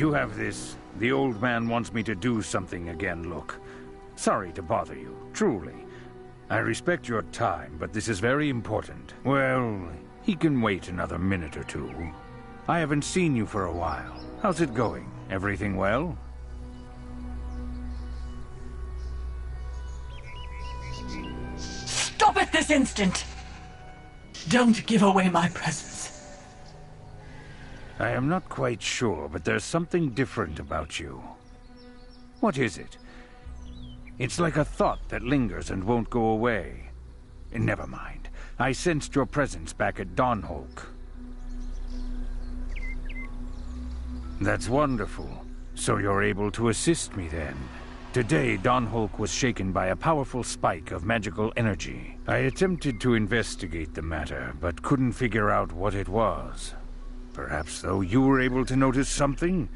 You have this. The old man wants me to do something again, look. Sorry to bother you, truly. I respect your time, but this is very important. Well, he can wait another minute or two. I haven't seen you for a while. How's it going? Everything well? Stop it this instant! Don't give away my presence. I am not quite sure, but there's something different about you. What is it? It's like a thought that lingers and won't go away. Never mind. I sensed your presence back at Dawnholk. That's wonderful. So you're able to assist me then. Today, Dawnholk was shaken by a powerful spike of magical energy. I attempted to investigate the matter, but couldn't figure out what it was. Perhaps, though, you were able to notice something?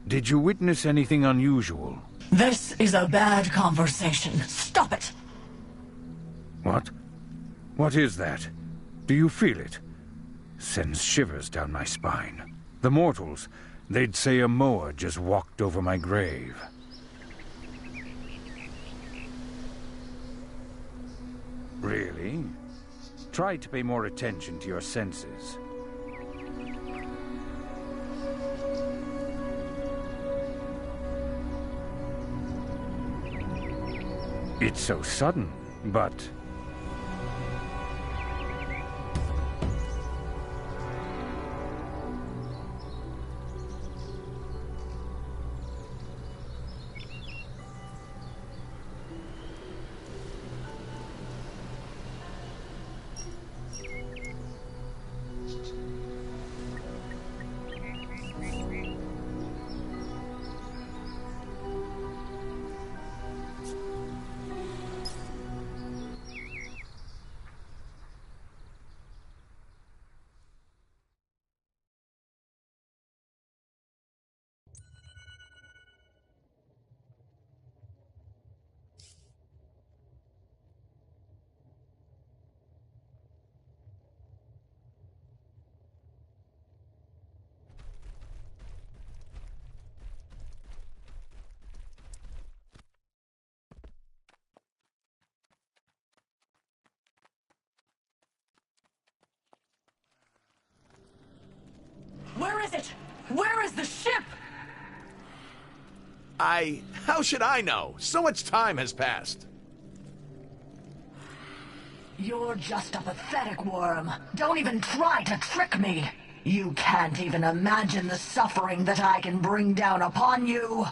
Did you witness anything unusual? This is a bad conversation. Stop it! What? What is that? Do you feel it? Sends shivers down my spine. The mortals, they'd say a moa just walked over my grave. Really? Try to pay more attention to your senses. It's so sudden, but... Where is it? Where is the ship? How should I know? So much time has passed. You're just a pathetic worm. Don't even try to trick me. You can't even imagine the suffering that I can bring down upon you.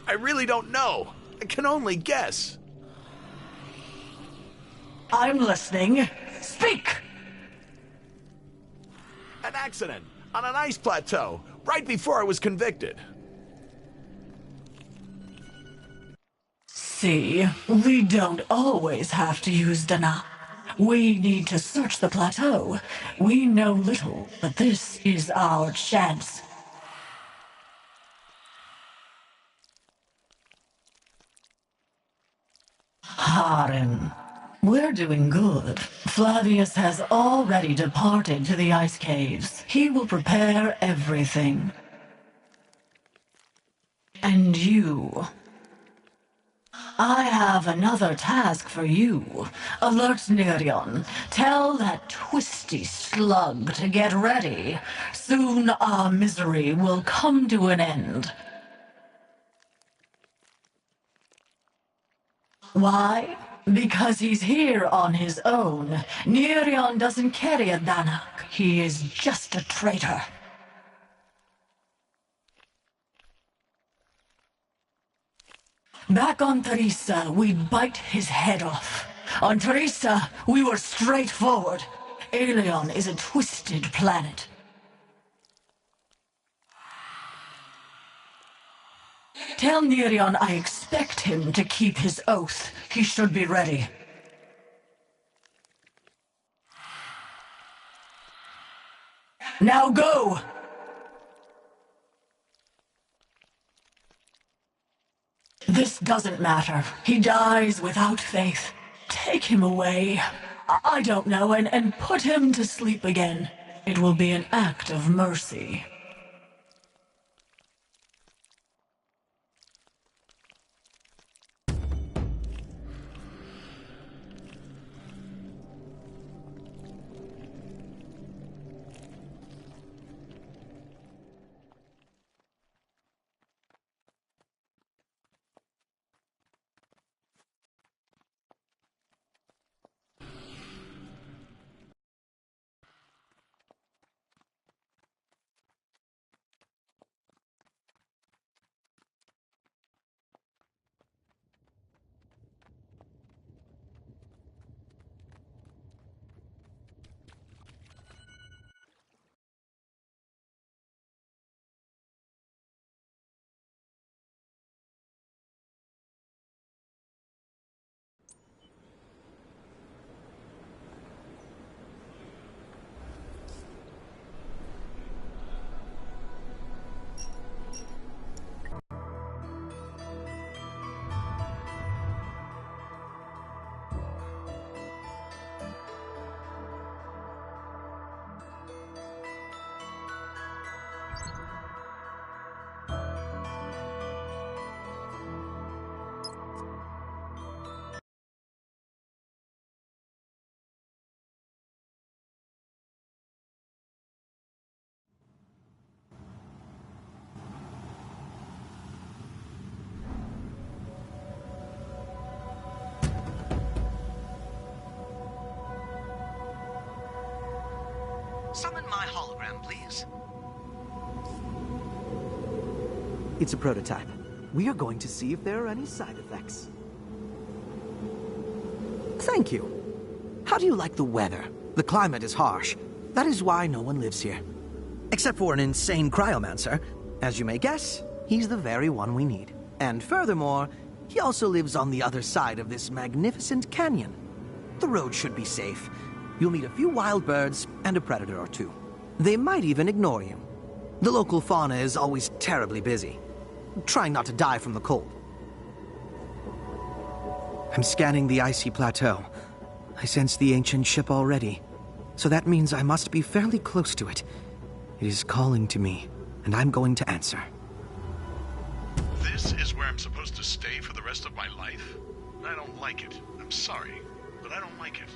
I really don't know. I can only guess. I'm listening. Speak! An accident on an ice plateau, right before I was convicted. See, we don't always have to use Dana. We need to search the plateau. We know little, but this is our chance. Harem. We're doing good. Flavius has already departed to the ice caves. He will prepare everything. And you... I have another task for you. Alert Nerion. Tell that twisty slug to get ready. Soon our misery will come to an end. Why? Because he's here on his own. Nerion doesn't carry a Danak. He is just a traitor. Back on Teresa, we'd bite his head off. On Teresa, we were straightforward. Aelion is a twisted planet. Tell Nerion I expect him to keep his oath. He should be ready. Now go! This doesn't matter. He dies without faith. Take him away. I don't know, and put him to sleep again. It will be an act of mercy. my hologram, please. It's a prototype. We are going to see if there are any side effects. Thank you. How do you like the weather? The climate is harsh. That is why no one lives here. Except for an insane cryomancer. As you may guess, he's the very one we need. And furthermore, he also lives on the other side of this magnificent canyon. The road should be safe. You'll meet a few wild birds and a predator or two. They might even ignore you. The local fauna is always terribly busy, trying not to die from the cold. I'm scanning the icy plateau. I sense the ancient ship already, so that means I must be fairly close to it. It is calling to me, and I'm going to answer. This is where I'm supposed to stay for the rest of my life? I don't like it. I'm sorry, but I don't like it.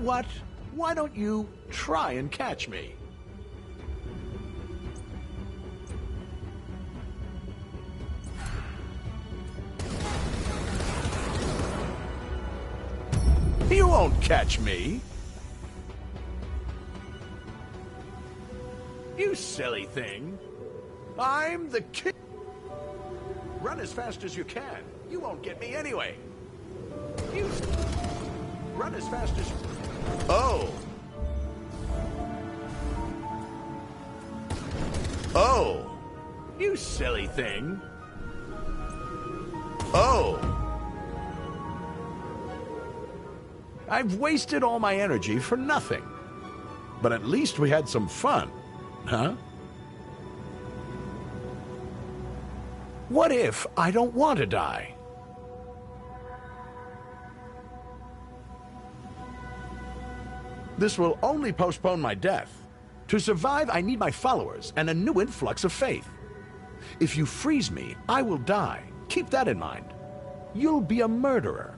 what? Why don't you try and catch me? You won't catch me. You silly thing. I'm the king. Run as fast as you can. You won't get me anyway. You run as fast as you... Oh. Oh. You silly thing. Oh. I've wasted all my energy for nothing. But at least we had some fun, huh? What if I don't want to die? This will only postpone my death. To survive, I need my followers and a new influx of faith. If you freeze me, I will die. Keep that in mind. You'll be a murderer.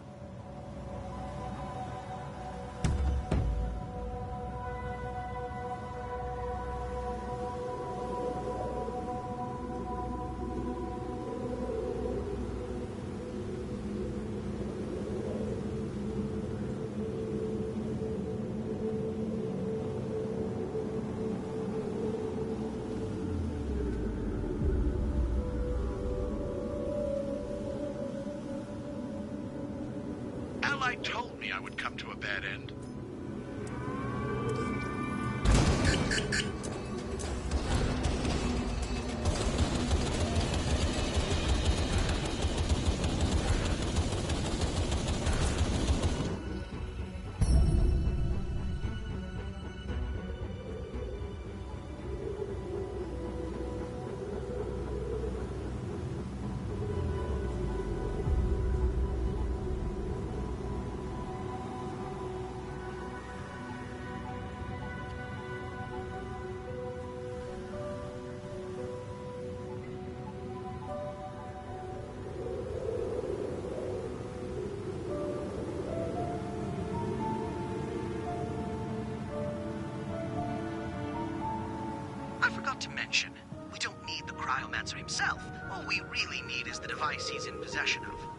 Ally told me I would come to a bad end. I forgot to mention, we don't need the Cryomancer himself. All we really need is the device he's in possession of.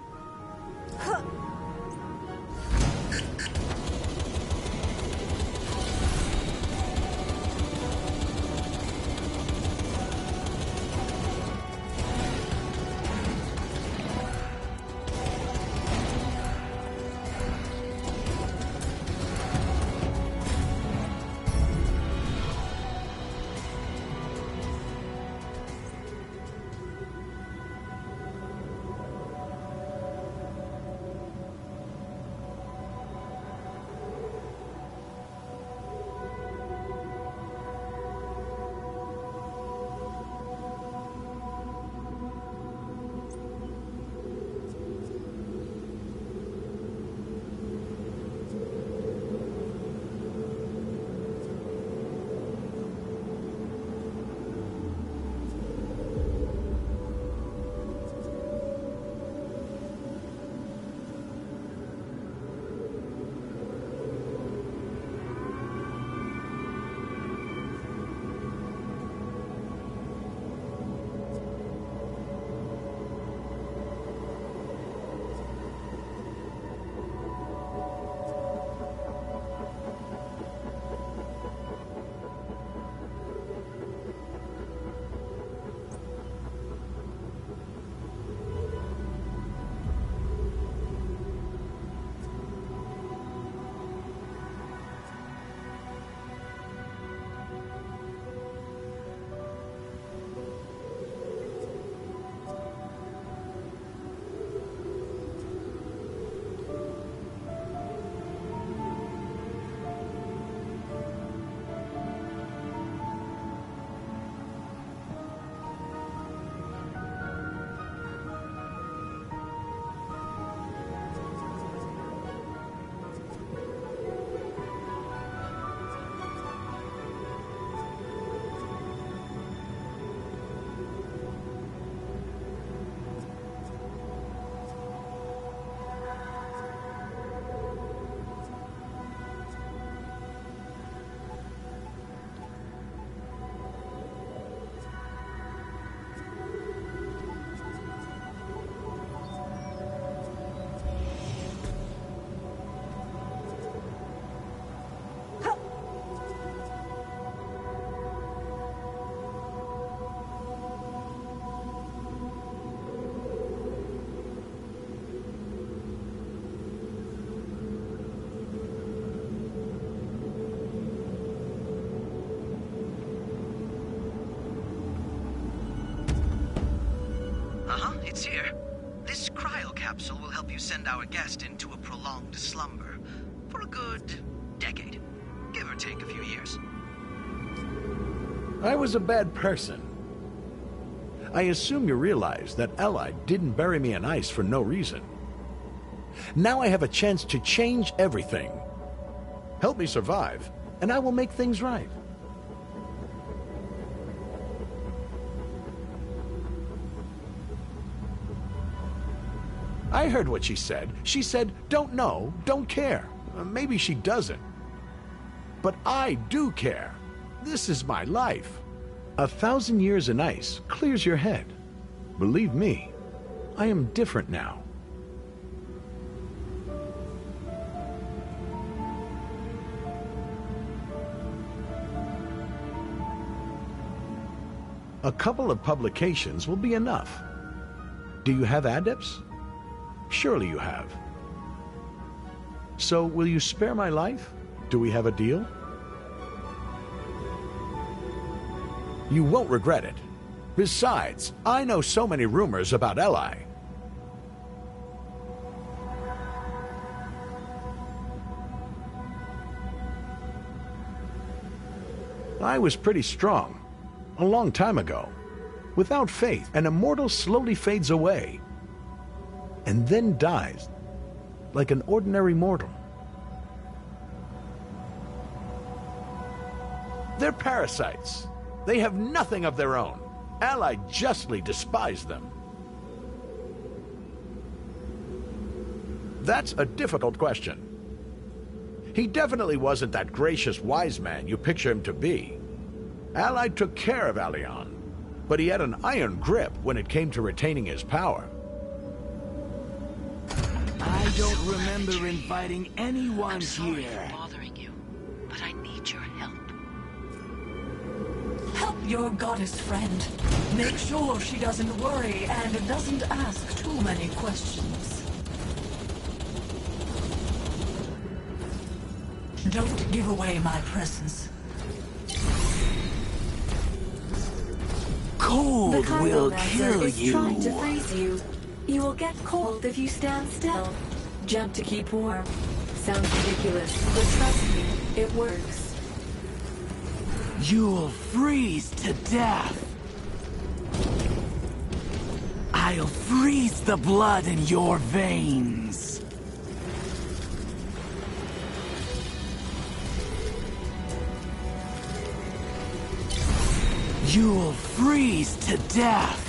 It's here. This cryo capsule will help you send our guest into a prolonged slumber for a good decade, give or take a few years. I was a bad person. I assume you realize that Allied didn't bury me in ice for no reason. Now I have a chance to change everything. Help me survive, and I will make things right. I heard what she said. She said, don't know, don't care. Maybe she doesn't. But I do care. This is my life. 1,000 years in ice clears your head. Believe me, I am different now. A couple of publications will be enough. Do you have adepts? Surely you have. So, will you spare my life? Do we have a deal? You won't regret it. Besides, I know so many rumors about Eli. I was pretty strong, a long time ago. Without faith, an immortal slowly fades away, and then dies, like an ordinary mortal. They're parasites. They have nothing of their own. Ally justly despised them. That's a difficult question. He definitely wasn't that gracious wise man you picture him to be. Ally took care of Allion, but he had an iron grip when it came to retaining his power. I don't remember inviting anyone here. Bothering you, but I need your help. Help your goddess friend. Make sure she doesn't worry and doesn't ask too many questions. Don't give away my presence. Cold will kill is you. trying to freeze you. You will get cold if you stand still. Jump to keep warm. Sounds ridiculous, but trust me, it works. You'll freeze to death. I'll freeze the blood in your veins. You'll freeze to death.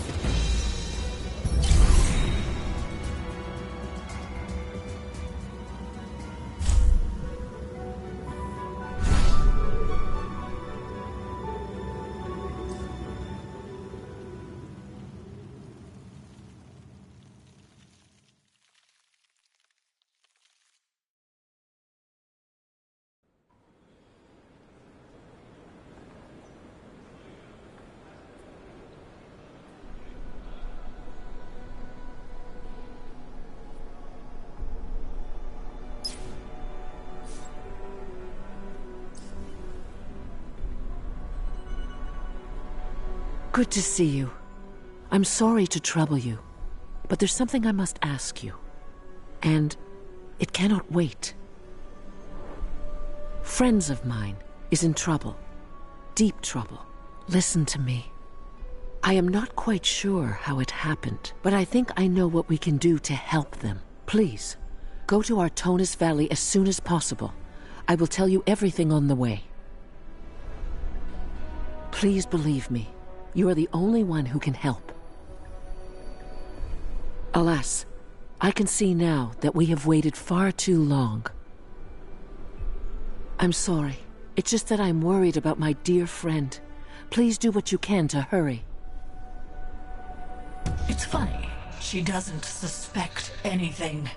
Good to see you. I'm sorry to trouble you, but there's something I must ask you. And it cannot wait. Friends of mine is in trouble. Deep trouble. Listen to me. I am not quite sure how it happened, but I think I know what we can do to help them. Please, go to Artonis Valley as soon as possible. I will tell you everything on the way. Please believe me. You are the only one who can help. Alas, I can see now that we have waited far too long. I'm sorry. It's just that I'm worried about my dear friend. Please do what you can to hurry. It's funny. She doesn't suspect anything.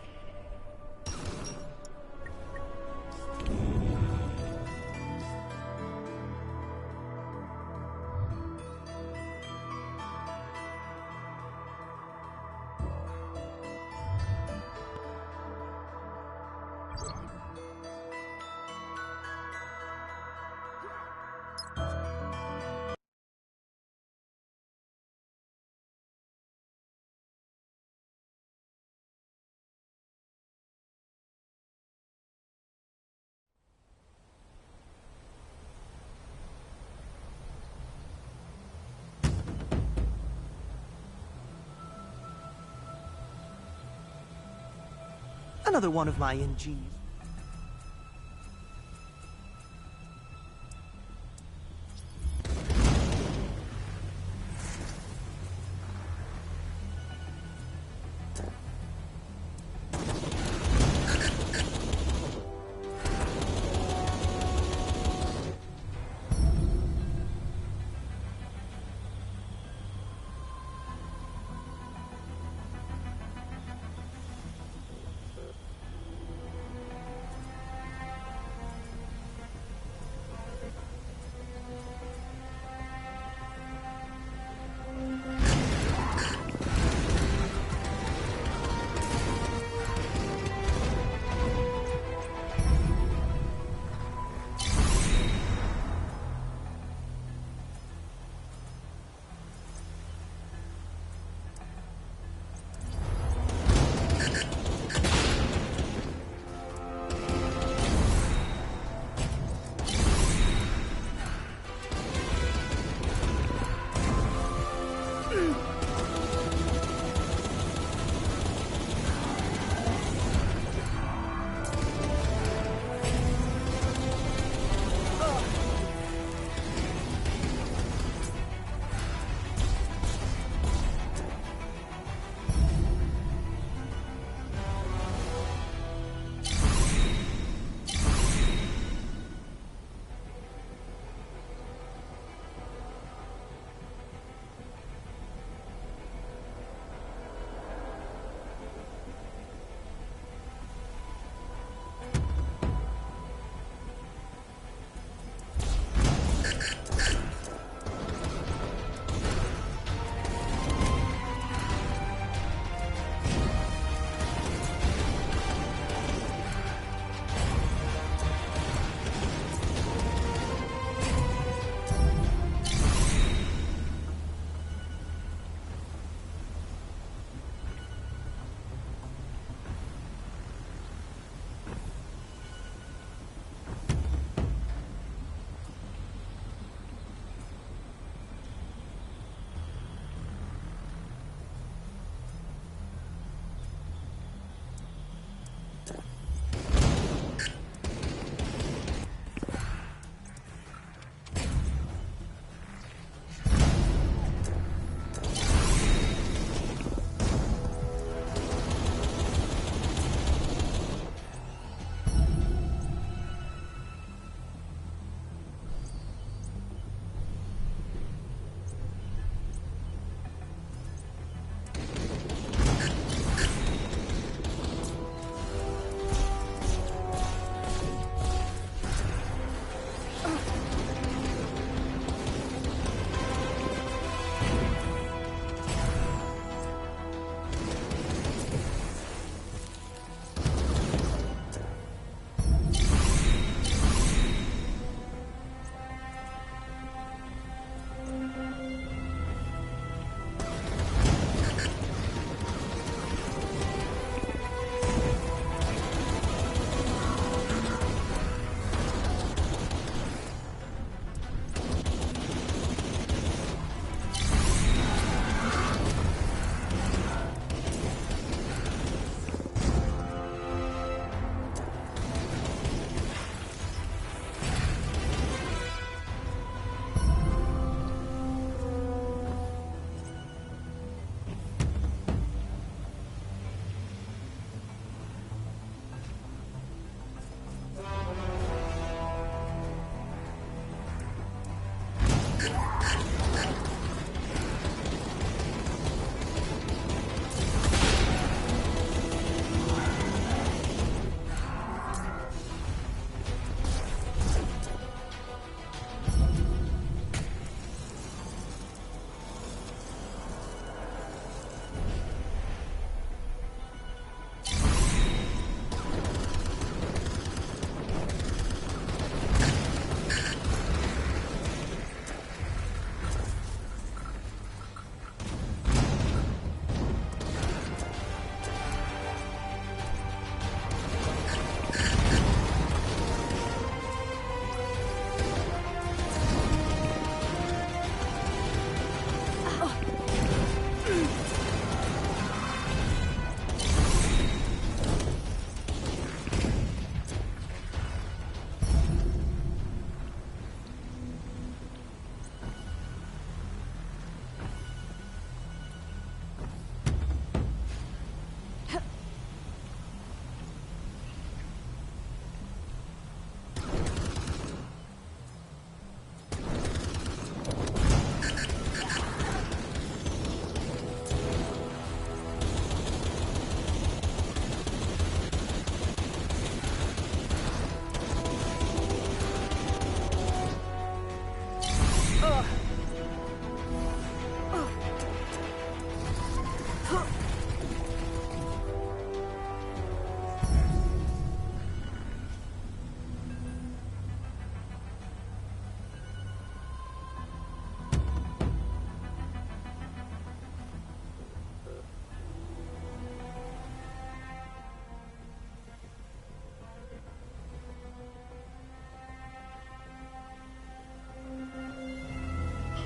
Another one of my NGs.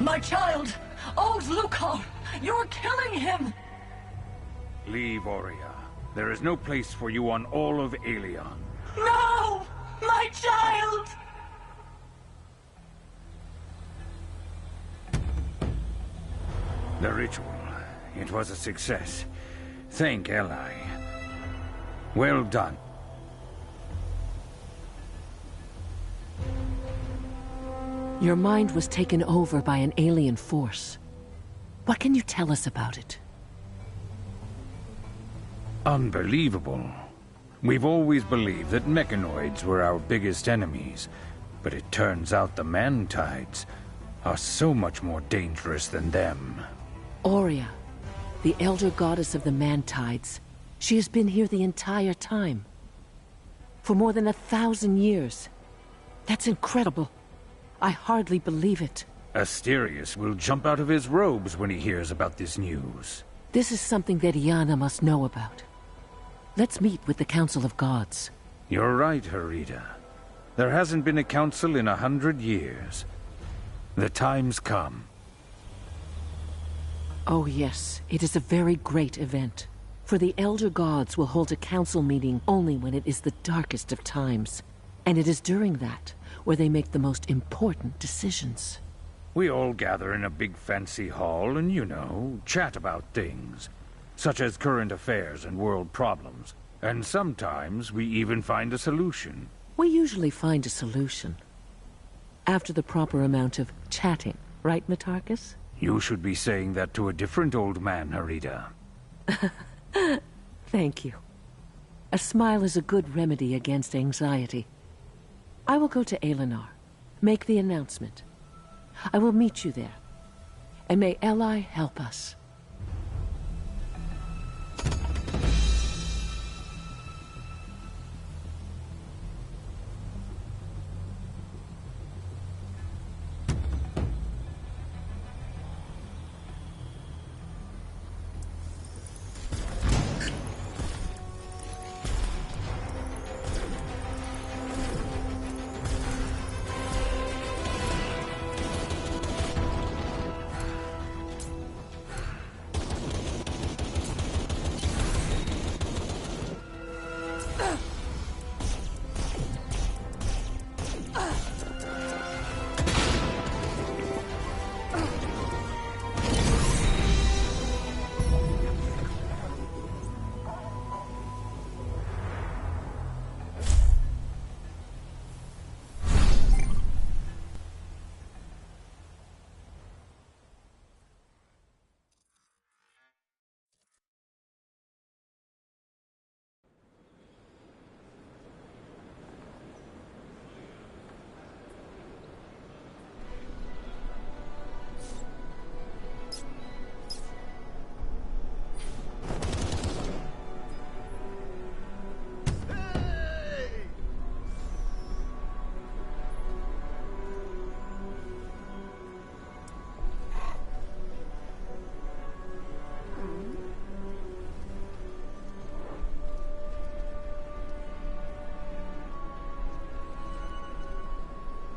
My child! Old Lucar! You're killing him! Leave, Aurea. There is no place for you on all of Aelion. No! My child! The ritual. It was a success. Thank Eli. Well done. Your mind was taken over by an alien force. What can you tell us about it? Unbelievable. We've always believed that mechanoids were our biggest enemies, but it turns out the man-tides are so much more dangerous than them. Aurea, the elder goddess of the man-tides. She has been here the entire time. For more than 1,000 years. That's incredible. I hardly believe it. Asterius will jump out of his robes when he hears about this news. This is something that Iana must know about. Let's meet with the Council of Gods. You're right, Herida. There hasn't been a council in 100 years. The time's come. Oh yes, it is a very great event. For the Elder Gods will hold a council meeting only when it is the darkest of times. And it is during that where they make the most important decisions. We all gather in a big fancy hall and, you know, chat about things, such as current affairs and world problems. And sometimes we even find a solution. We usually find a solution. After the proper amount of chatting, right, Matarchus? You should be saying that to a different old man, Herida. Thank you. A smile is a good remedy against anxiety. I will go to Aelinar, make the announcement. I will meet you there. And may Eli help us.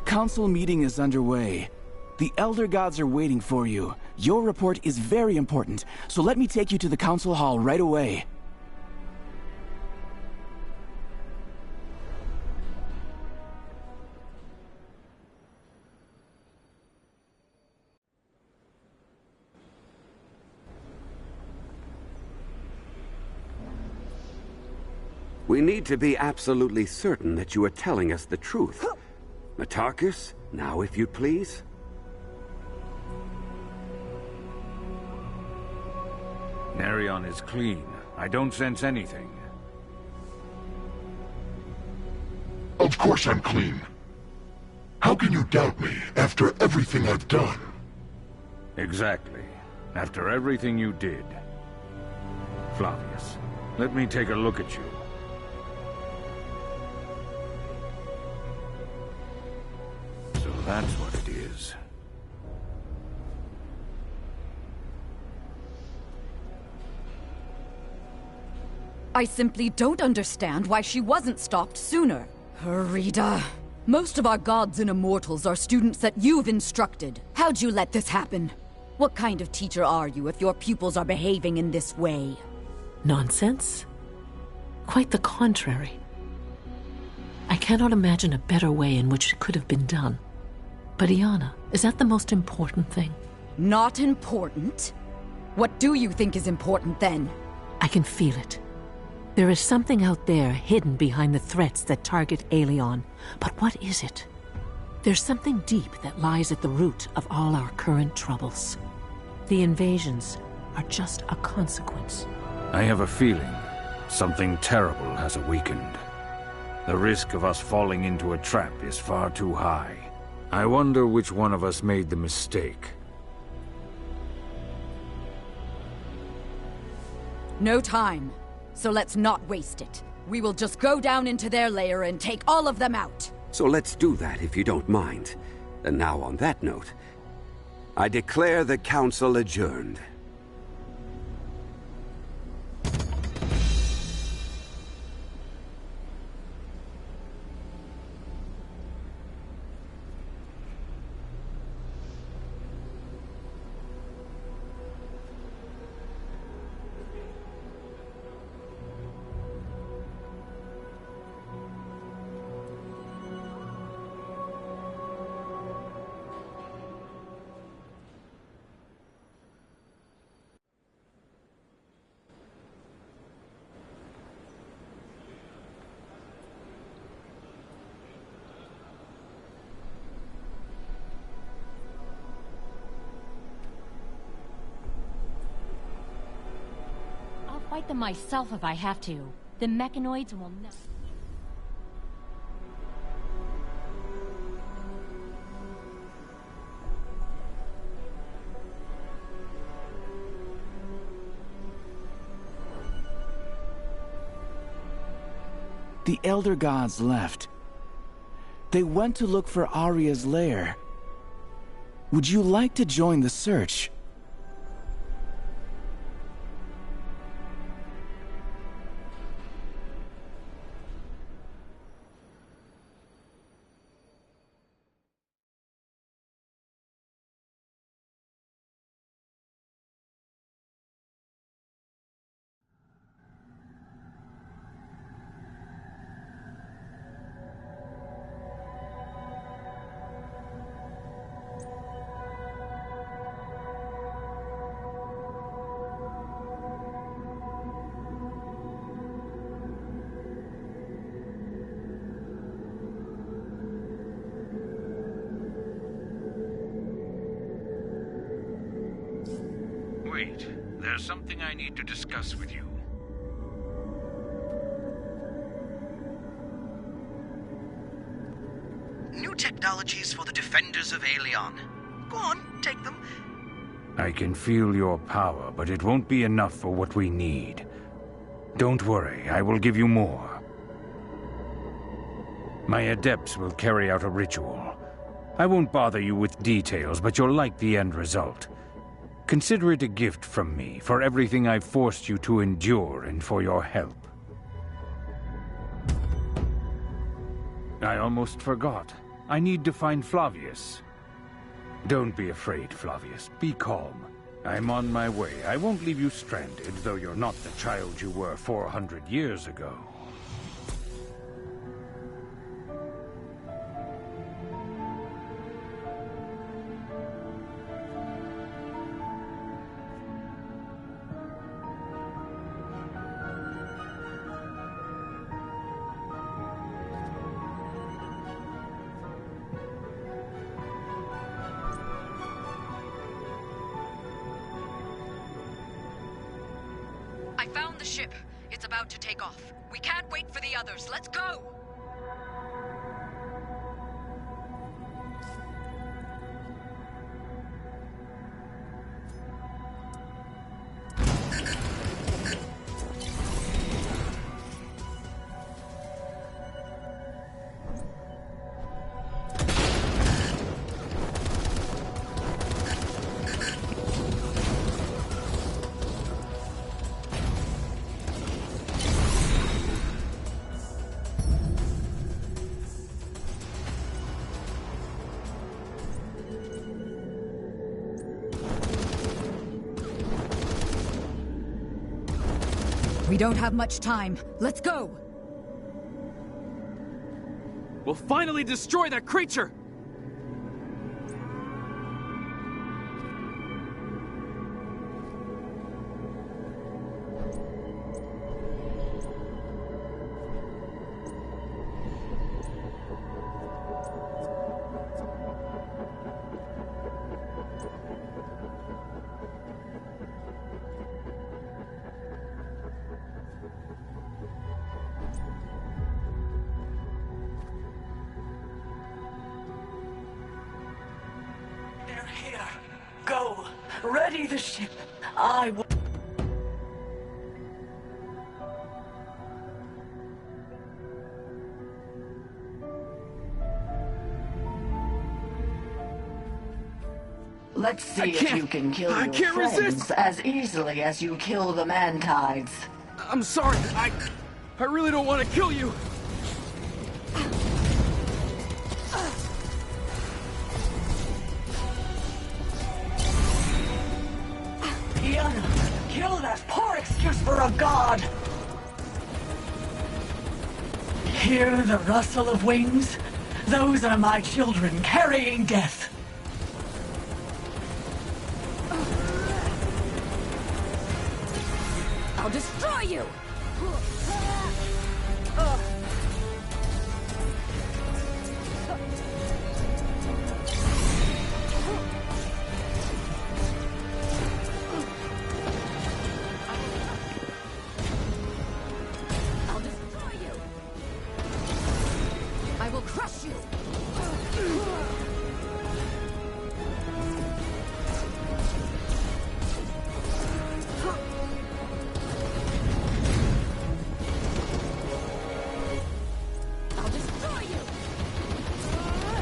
Council meeting is underway. The Elder Gods are waiting for you. Your report is very important, so let me take you to the Council Hall right away. We need to be absolutely certain that you are telling us the truth. Matarchus, now if you please. Nerion is clean. I don't sense anything. Of course I'm clean. How can you doubt me after everything I've done? Exactly. After everything you did. Flavius, let me take a look at you. So that's what it is. I simply don't understand why she wasn't stopped sooner. Herida. Most of our gods and immortals are students that you've instructed. How'd you let this happen? What kind of teacher are you if your pupils are behaving in this way? Nonsense? Quite the contrary. I cannot imagine a better way in which it could have been done. But Iana, is that the most important thing? Not important? What do you think is important then? I can feel it. There is something out there hidden behind the threats that target Aelion. But what is it? There's something deep that lies at the root of all our current troubles. The invasions are just a consequence. I have a feeling something terrible has awakened. The risk of us falling into a trap is far too high. I wonder which one of us made the mistake. No time. So let's not waste it. We will just go down into their lair and take all of them out. So let's do that if you don't mind. And now on that note, I declare the council adjourned. Fight them myself if I have to. The mechanoids will never... The Elder Gods left. They went to look for Arya's lair. Would you like to join the search? Wait, there's something I need to discuss with you. New technologies for the defenders of Aelion. Go on, take them. I can feel your power, but it won't be enough for what we need. Don't worry, I will give you more. My adepts will carry out a ritual. I won't bother you with details, but you'll like the end result. Consider it a gift from me for everything I've forced you to endure and for your help. I almost forgot. I need to find Flavius. Don't be afraid, Flavius. Be calm. I'm on my way. I won't leave you stranded, though you're not the child you were 400 years ago. I found the ship. It's about to take off. We can't wait for the others. Let's go! We don't have much time. Let's go! We'll finally destroy that creature! They're here. Go. Ready the ship. I will... Let's see if you can kill your friends resist. as easily as you kill the man-tides. I'm sorry, I really don't want to kill you! Iana, kill that poor excuse for a god! Hear the rustle of wings? Those are my children carrying death. I'll destroy you! I'll destroy you! I will crush you!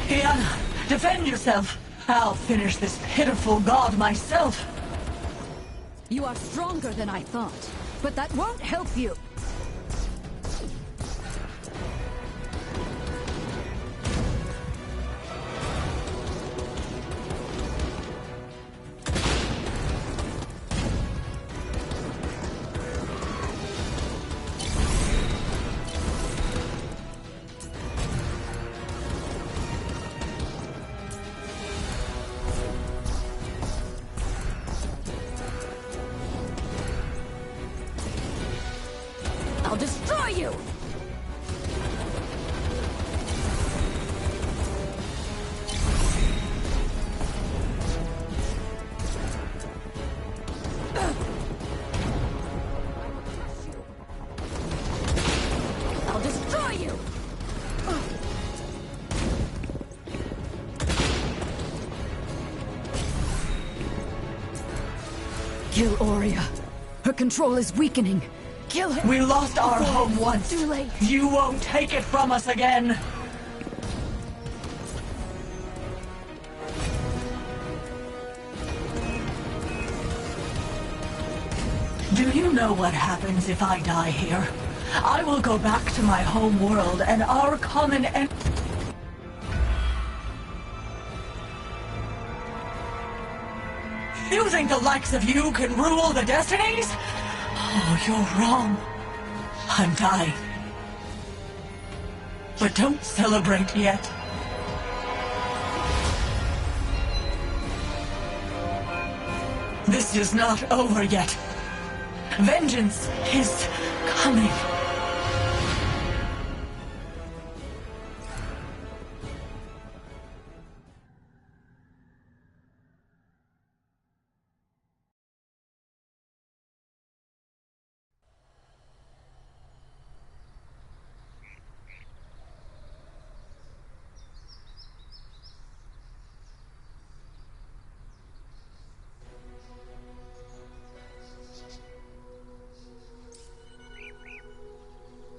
Iana, defend yourself. I'll finish this pitiful god myself. You are stronger than I thought, but that won't help you. I'll destroy you! I'll destroy you! Kill Aurea. Her control is weakening. Kill her! We lost our home once. Too late. You won't take it from us again. Do you know what happens if I die here? I will go back to my home world and our common enemy. You think the likes of you can rule the destinies? Oh, you're wrong. I'm dying. But don't celebrate yet. This is not over yet. Vengeance is coming.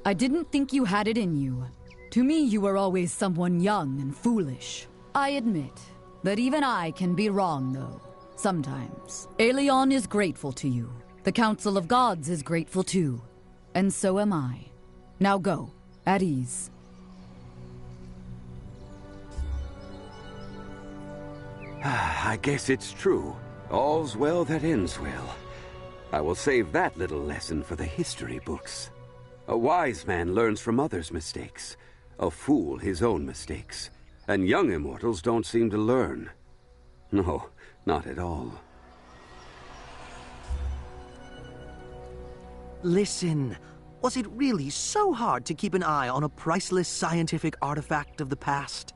I didn't think you had it in you. To me, you were always someone young and foolish. I admit that even I can be wrong, though. Sometimes. Aelion is grateful to you. The Council of Gods is grateful too. And so am I. Now go, at ease. I guess it's true. All's well that ends well. I will save that little lesson for the history books. A wise man learns from others' mistakes, a fool his own mistakes, and young immortals don't seem to learn. No, not at all. Listen, was it really so hard to keep an eye on a priceless scientific artifact of the past?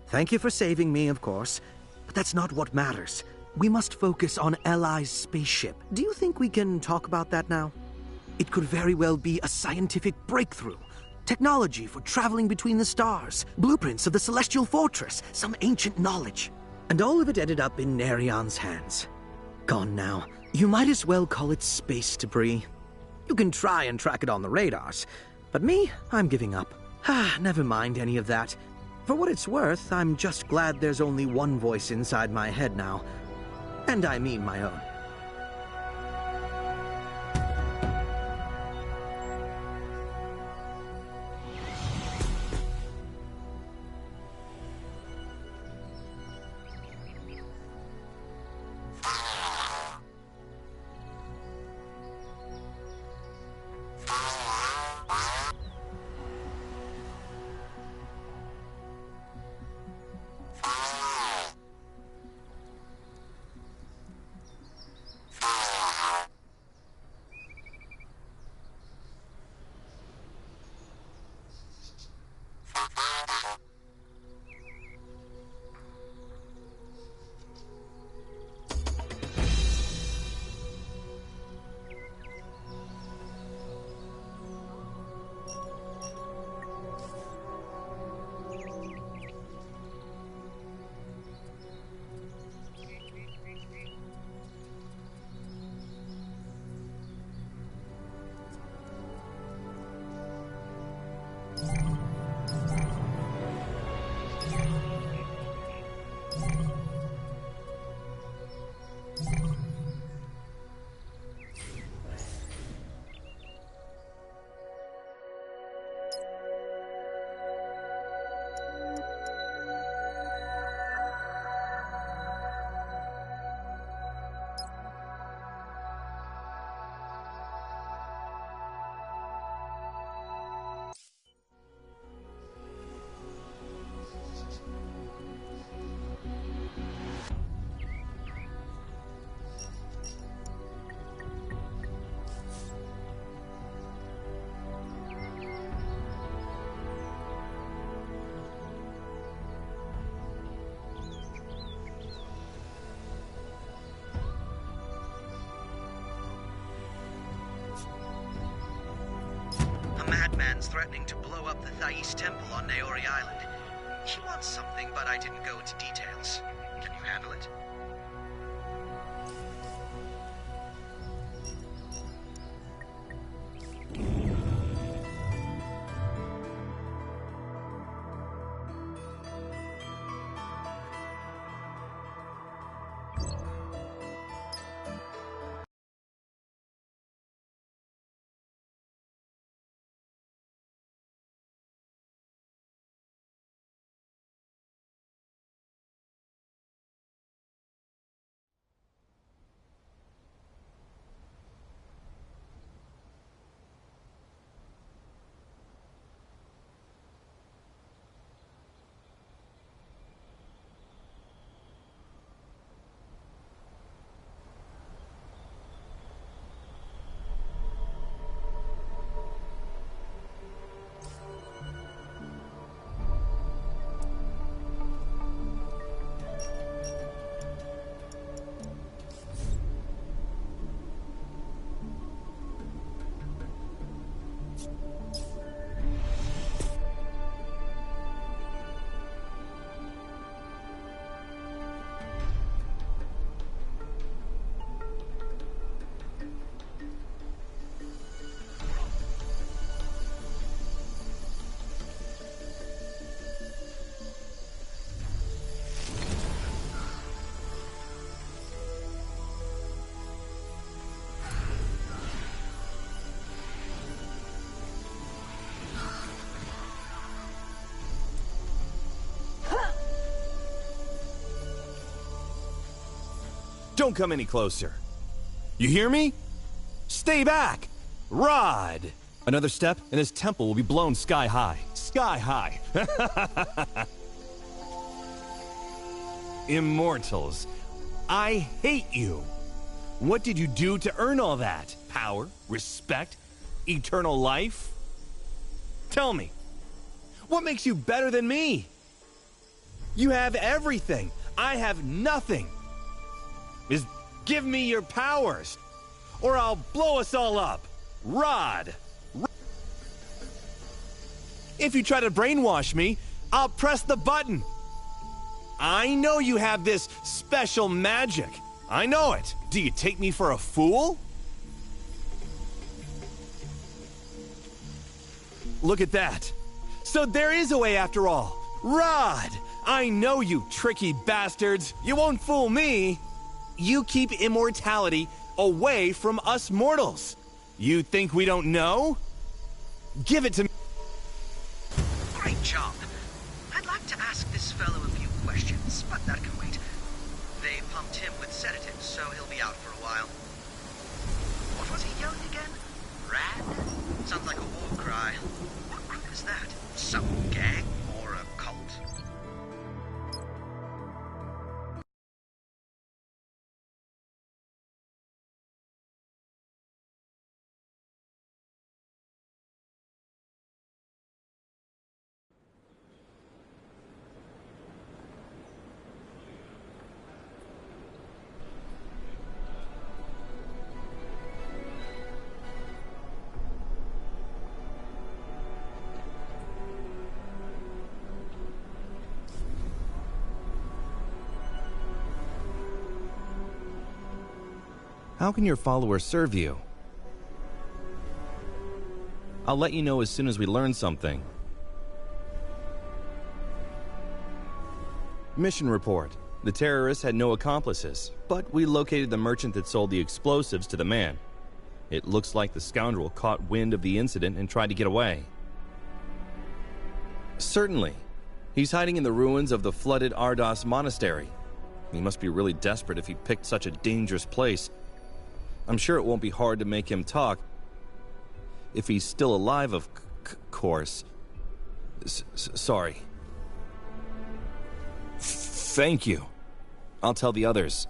Thank you for saving me, of course, but that's not what matters. We must focus on Eli's spaceship. Do you think we can talk about that now? It could very well be a scientific breakthrough. Technology for traveling between the stars, blueprints of the Celestial Fortress, some ancient knowledge. And all of it ended up in Nerion's hands. Gone now. You might as well call it space debris. You can try and track it on the radars, but me, I'm giving up. Never mind any of that. For what it's worth, I'm just glad there's only one voice inside my head now. And I mean my own. Madman's threatening to blow up the Thais Temple on Naori Island. He wants something, but I didn't go into details. Can you handle it? Don't come any closer. You hear me? Stay back! Rod! Another step, and this temple will be blown sky high. Sky high! Immortals, I hate you! What did you do to earn all that? Power? Respect? Eternal life? Tell me, what makes you better than me? You have everything. I have nothing. Give me your powers, or I'll blow us all up. Rod! If you try to brainwash me, I'll press the button. I know you have this special magic. I know it. Do you take me for a fool? Look at that. So there is a way after all. Rod! I know you tricky bastards. You won't fool me. You keep immortality away from us mortals. You think we don't know? Give it to me. Great job. I'd like to ask this fellow a few questions, but that can wait. They pumped him with sedatives, so he'll be out for a while. What was he yelling again? Rad? Sounds like a war cry. What group is that? Some gang or a cult? How can your followers serve you? I'll let you know as soon as we learn something. Mission report. The terrorists had no accomplices, but we located the merchant that sold the explosives to the man. It looks like the scoundrel caught wind of the incident and tried to get away. Certainly. He's hiding in the ruins of the flooded Ardos monastery. He must be really desperate if he picked such a dangerous place. I'm sure it won't be hard to make him talk. If he's still alive, of course. Sorry. Thank you. I'll tell the others.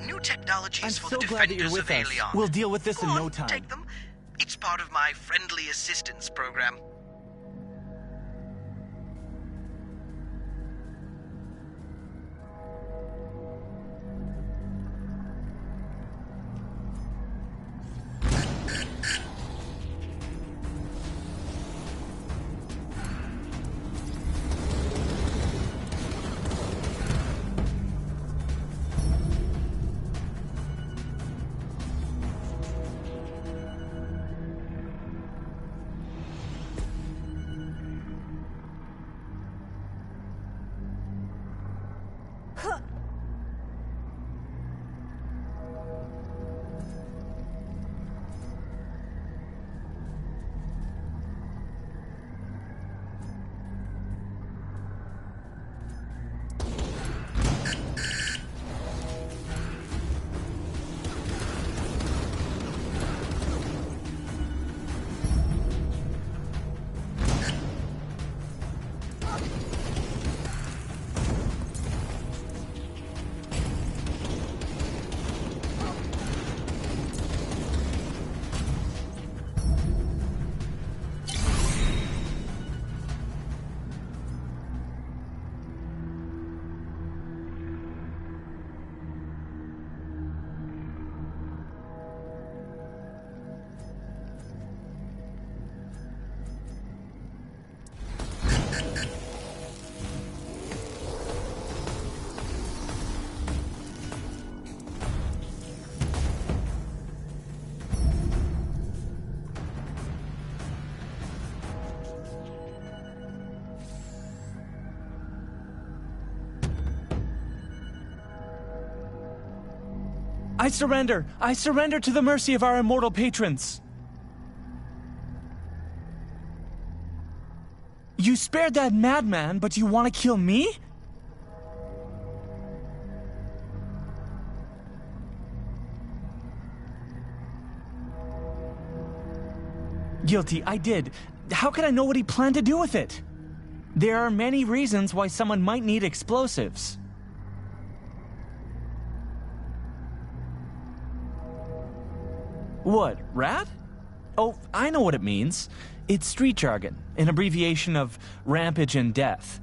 New technologies I'm for so the glad that defenders you're of with us. Aelion. We'll deal with this Go in on, no time. Take them. It's part of my friendly assistance program. I surrender! I surrender to the mercy of our immortal patrons! You spared that madman, but you want to kill me? Guilty, I did. How could I know what he planned to do with it? There are many reasons why someone might need explosives. What, rat? Oh, I know what it means. It's street jargon, an abbreviation of rampage and death.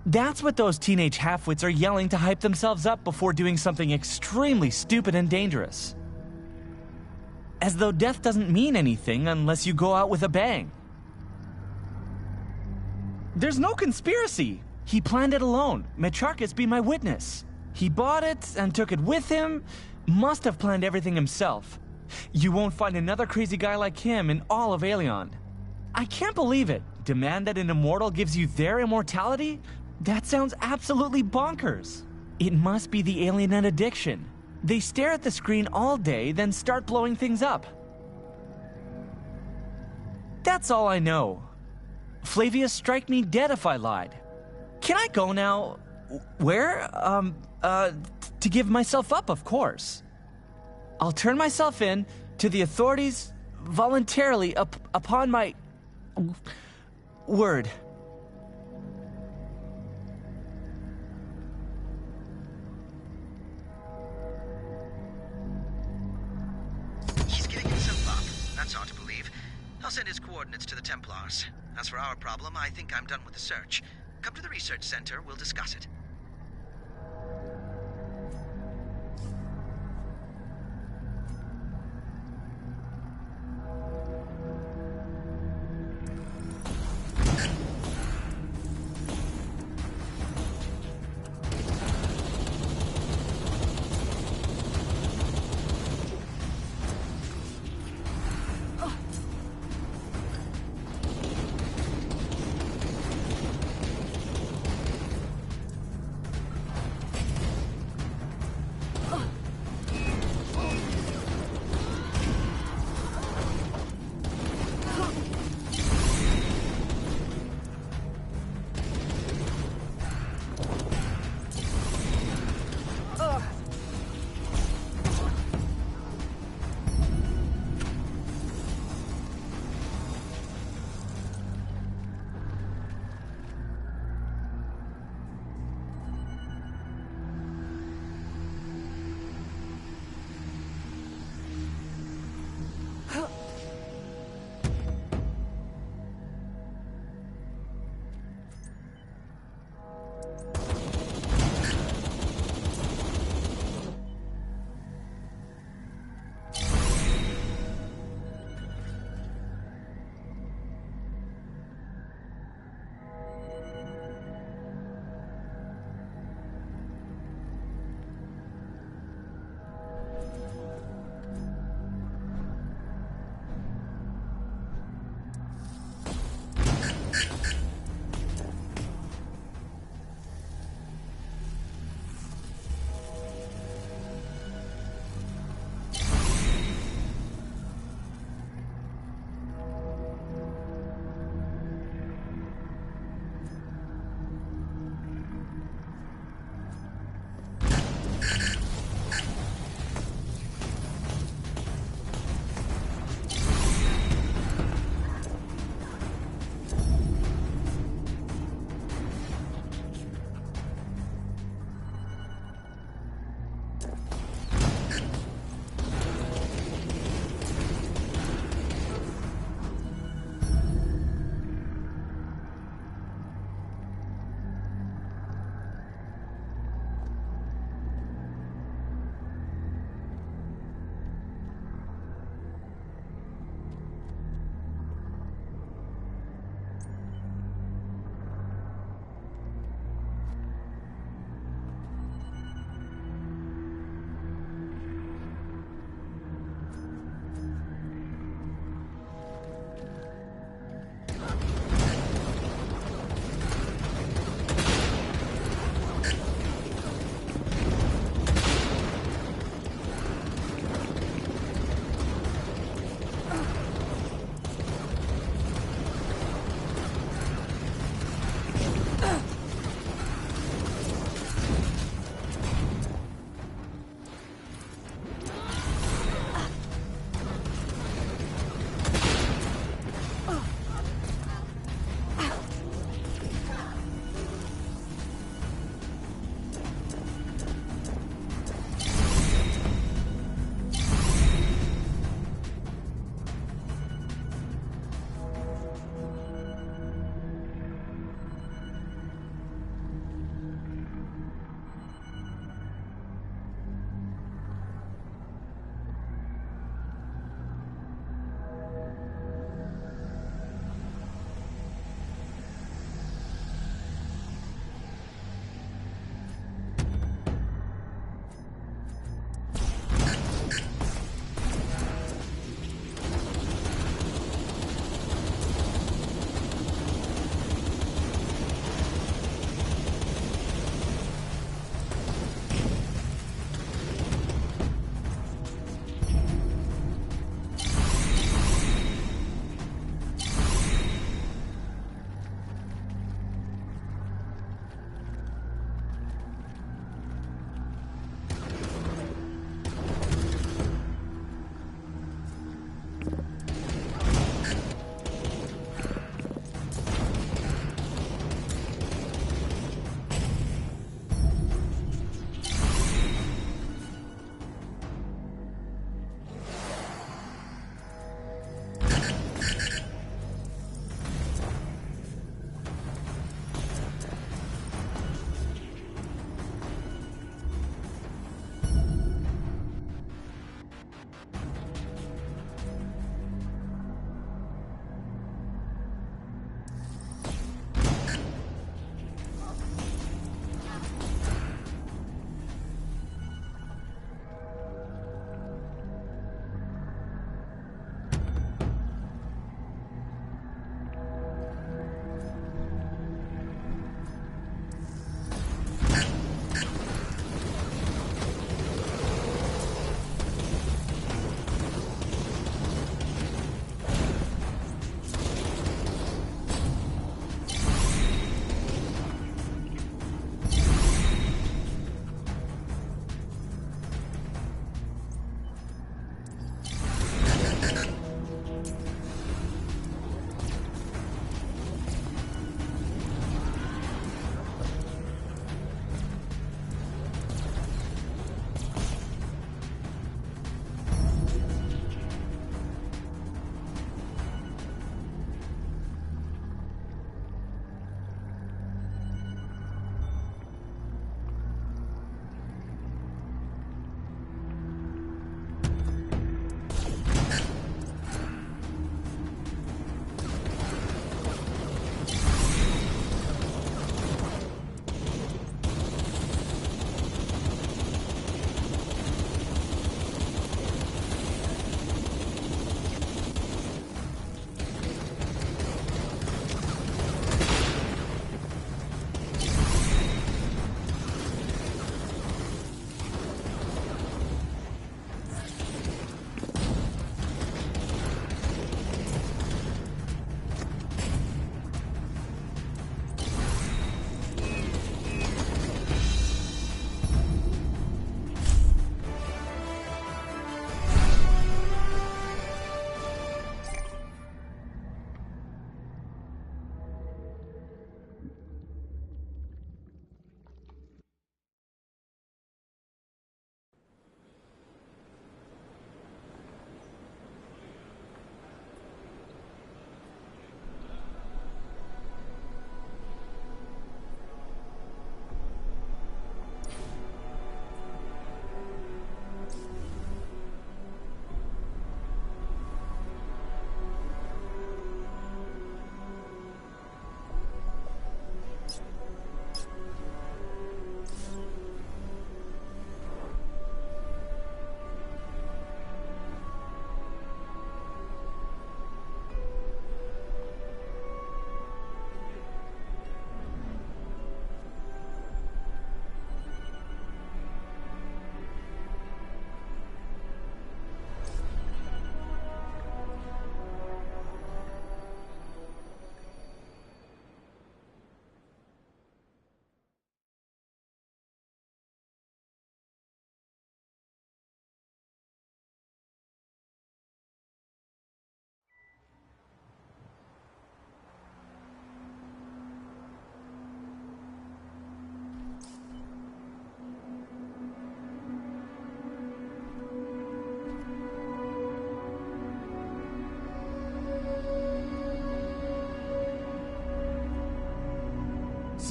That's what those teenage halfwits are yelling to hype themselves up before doing something extremely stupid and dangerous. As though death doesn't mean anything unless you go out with a bang. There's no conspiracy. He planned it alone. Macharkus be my witness. He bought it and took it with him. Must have planned everything himself. You won't find another crazy guy like him in all of Aelion. I can't believe it. Demand that an immortal gives you their immortality? That sounds absolutely bonkers. It must be the Alienet addiction. They stare at the screen all day, then start blowing things up. That's all I know. Flavius, strike me dead if I lied. Can I go now? Where? To give myself up, of course. I'll turn myself in to the authorities voluntarily upon my word. He's getting himself up. That's hard to believe. I'll send his coordinates to the Templars. As for our problem, I think I'm done with the search. Come to the research center, we'll discuss it.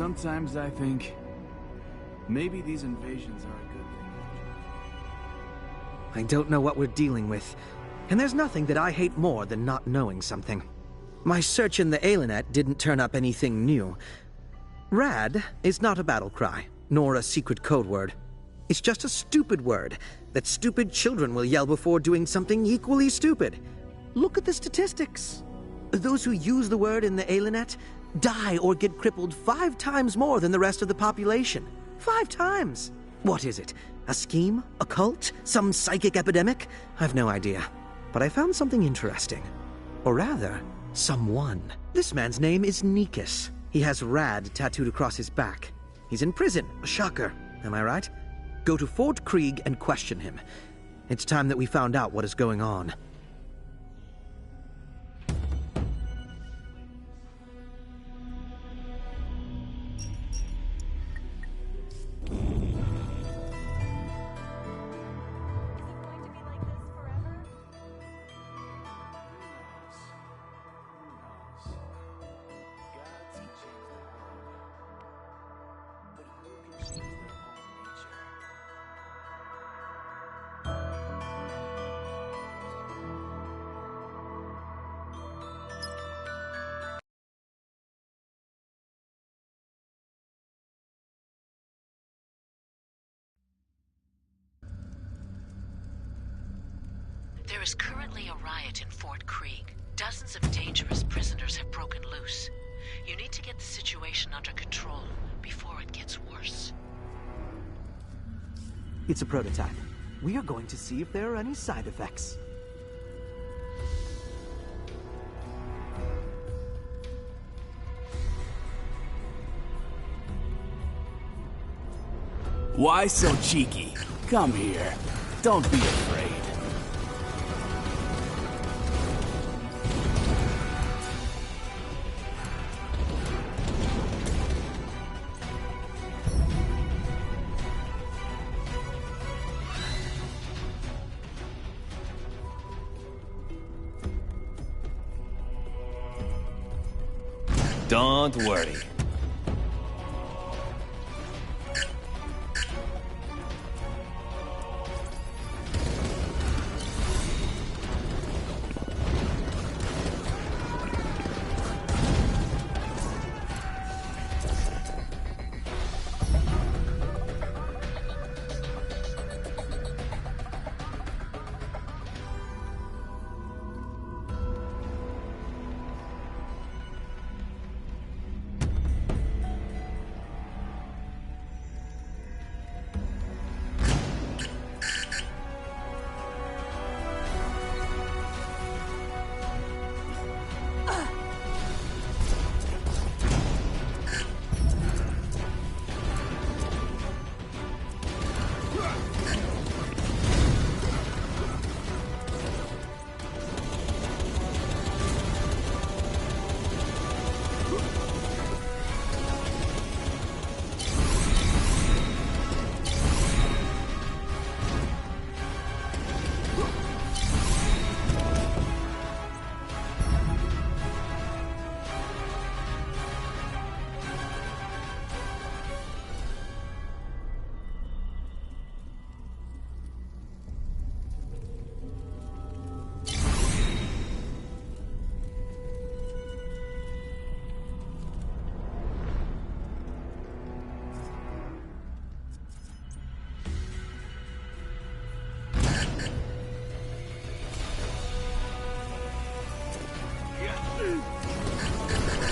Sometimes I think maybe these invasions are a good thing. I don't know what we're dealing with, and there's nothing that I hate more than not knowing something. My search in the Alinet didn't turn up anything new. Rad is not a battle cry, nor a secret code word. It's just a stupid word that stupid children will yell before doing something equally stupid. Look at the statistics. Those who use the word in the Alinet die or get crippled 5 times more than the rest of the population. 5 times! What is it? A scheme? A cult? Some psychic epidemic? I've no idea. But I found something interesting. Or rather, someone. This man's name is Nikus. He has Rad tattooed across his back. He's in prison. A shocker. Am I right? Go to Fort Krieg and question him. It's time that we found out what is going on. There is currently a riot in Fort Krieg. Dozens of dangerous prisoners have broken loose. You need to get the situation under control before it gets worse. It's a prototype. We are going to see if there are any side effects. Why so cheeky? Come here. Don't be afraid. Don't worry.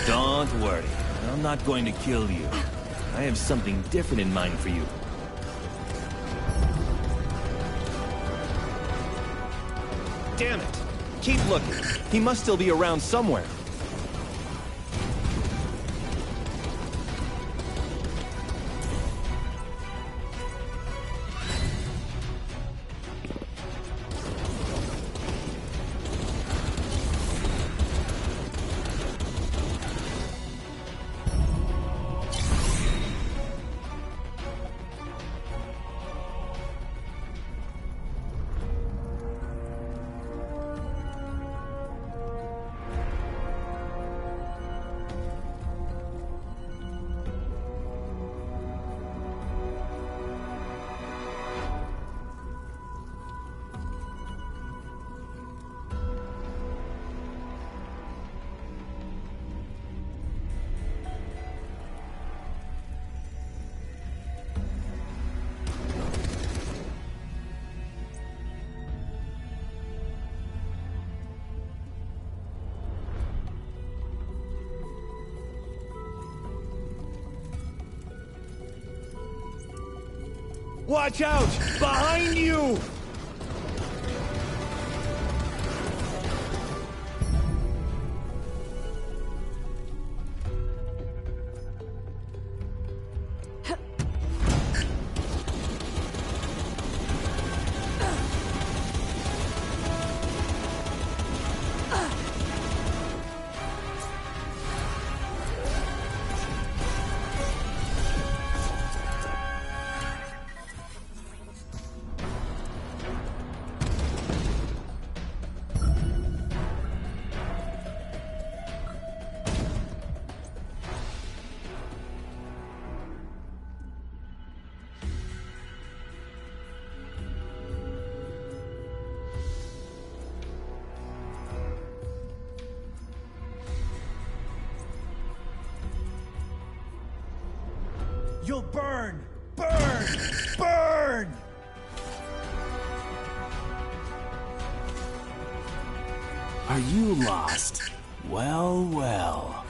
Don't worry. I'm not going to kill you. I have something different in mind for you. Damn it! Keep looking. He must still be around somewhere. Watch out! Behind you! You'll burn! Burn! Burn! Are you lost? Well, well.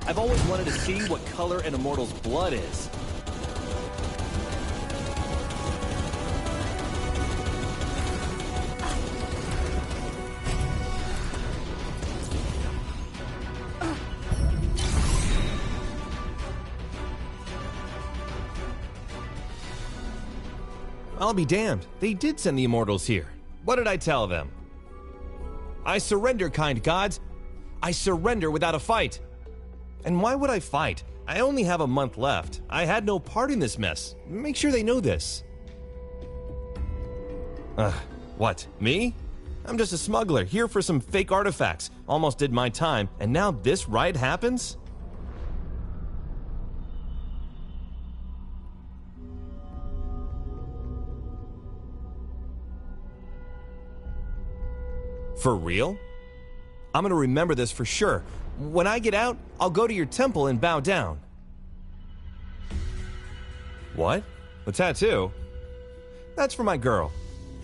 I've always wanted to see what color an immortal's blood is. I'll be damned. They did send the immortals here. What did I tell them? I surrender, kind gods. I surrender without a fight. And why would I fight? I only have a month left. I had no part in this mess. Make sure they know this. What? Me? I'm just a smuggler, here for some fake artifacts. Almost did my time, and now this riot happens? For real? I'm gonna remember this for sure. When I get out, I'll go to your temple and bow down. What? A tattoo? That's for my girl.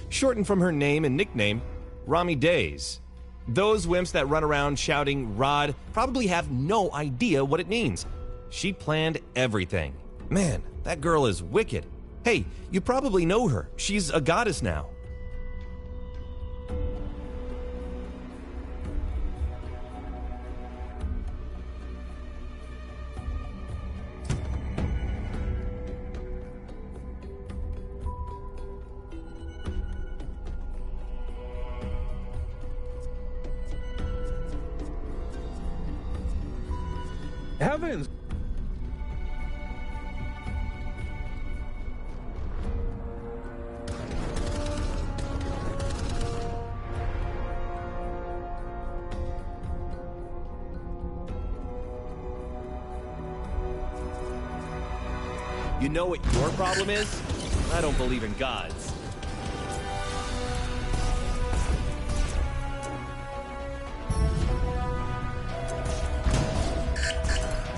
Shortened from her name and nickname, Rami Days. Those wimps that run around shouting Rod probably have no idea what it means. She planned everything. Man, that girl is wicked. Hey, you probably know her. She's a goddess now. Heavens! You know what your problem is? I don't believe in gods.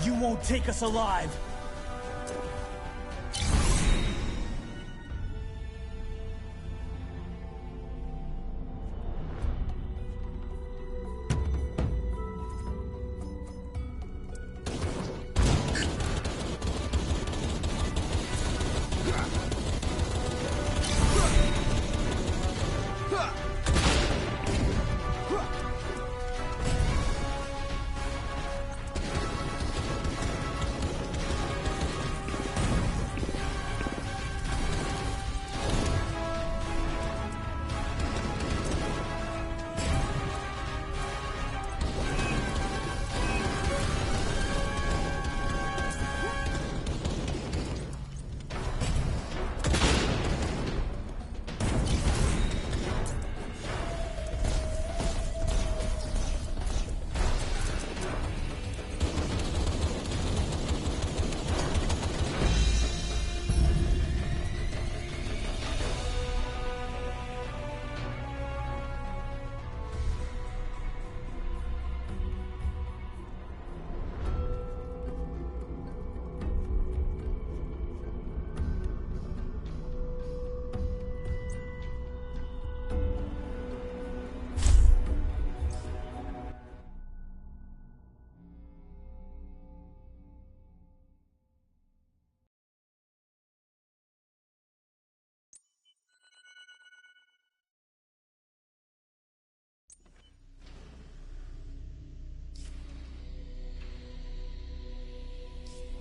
You won't take us alive!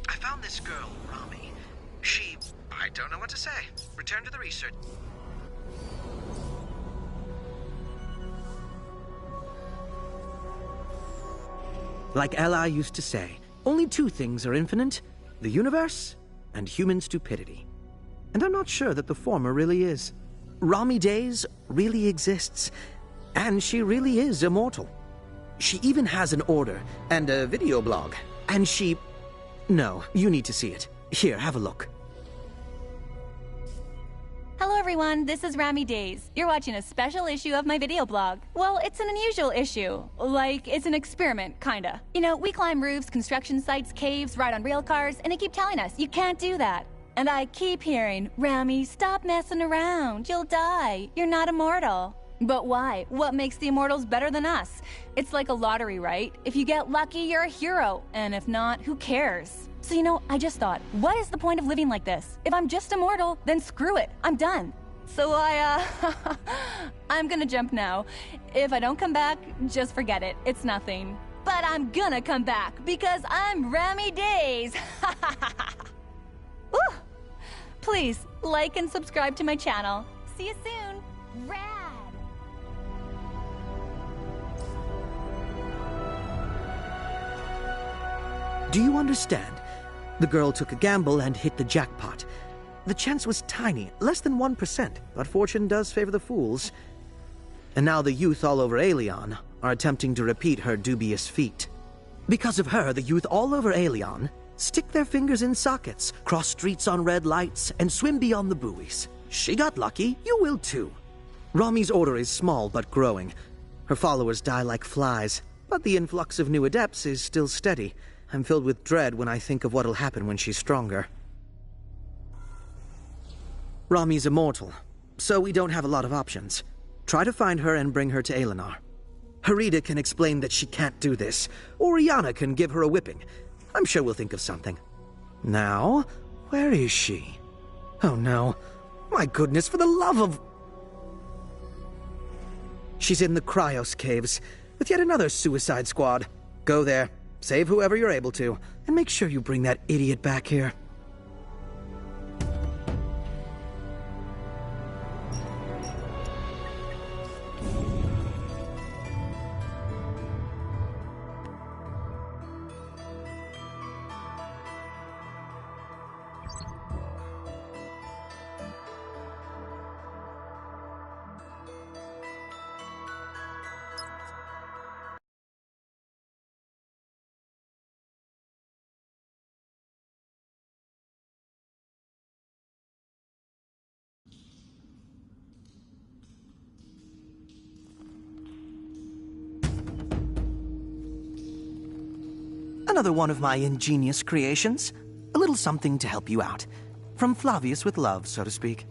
I found this girl, Rami. I don't know what to say. Return to the research. Like Eli used to say, only two things are infinite: the universe and human stupidity. And I'm not sure that the former really is. Rami Days really exists, and she really is immortal. She even has an order and a video blog, and she... No, you need to see it. Here, have a look. Hello everyone, this is Rami Days. You're watching a special issue of my video blog. Well, it's an unusual issue. Like, it's an experiment, kinda. You know, we climb roofs, construction sites, caves, ride on rail cars, and they keep telling us, you can't do that. And I keep hearing, Rami, stop messing around. You'll die. You're not immortal. But why? What makes the immortals better than us? It's like a lottery, right? If you get lucky, you're a hero. And if not, who cares? So, you know, I just thought, what is the point of living like this? If I'm just immortal, then screw it. I'm done. So I'm gonna jump now. If I don't come back, just forget it. It's nothing. But I'm gonna come back because I'm Rami Days. Woo! Please, like and subscribe to my channel. See you soon. Rad! Do you understand? The girl took a gamble and hit the jackpot. The chance was tiny, less than 1%, but fortune does favor the fools. And now the youth all over Aelion are attempting to repeat her dubious feat. Because of her, the youth all over Aelion stick their fingers in sockets, cross streets on red lights, and swim beyond the buoys. She got lucky, you will too. Rami's order is small but growing. Her followers die like flies, but the influx of new adepts is still steady. I'm filled with dread when I think of what'll happen when she's stronger. Rami's immortal, so we don't have a lot of options. Try to find her and bring her to Aelinar. Harita can explain that she can't do this, or Iana can give her a whipping. I'm sure we'll think of something. Now, where is she? Oh no. My goodness, for the love of... She's in the Cryos caves, with yet another suicide squad. Go there, save whoever you're able to, and make sure you bring that idiot back here. Another one of my ingenious creations. A little something to help you out. From Flavius with love, so to speak.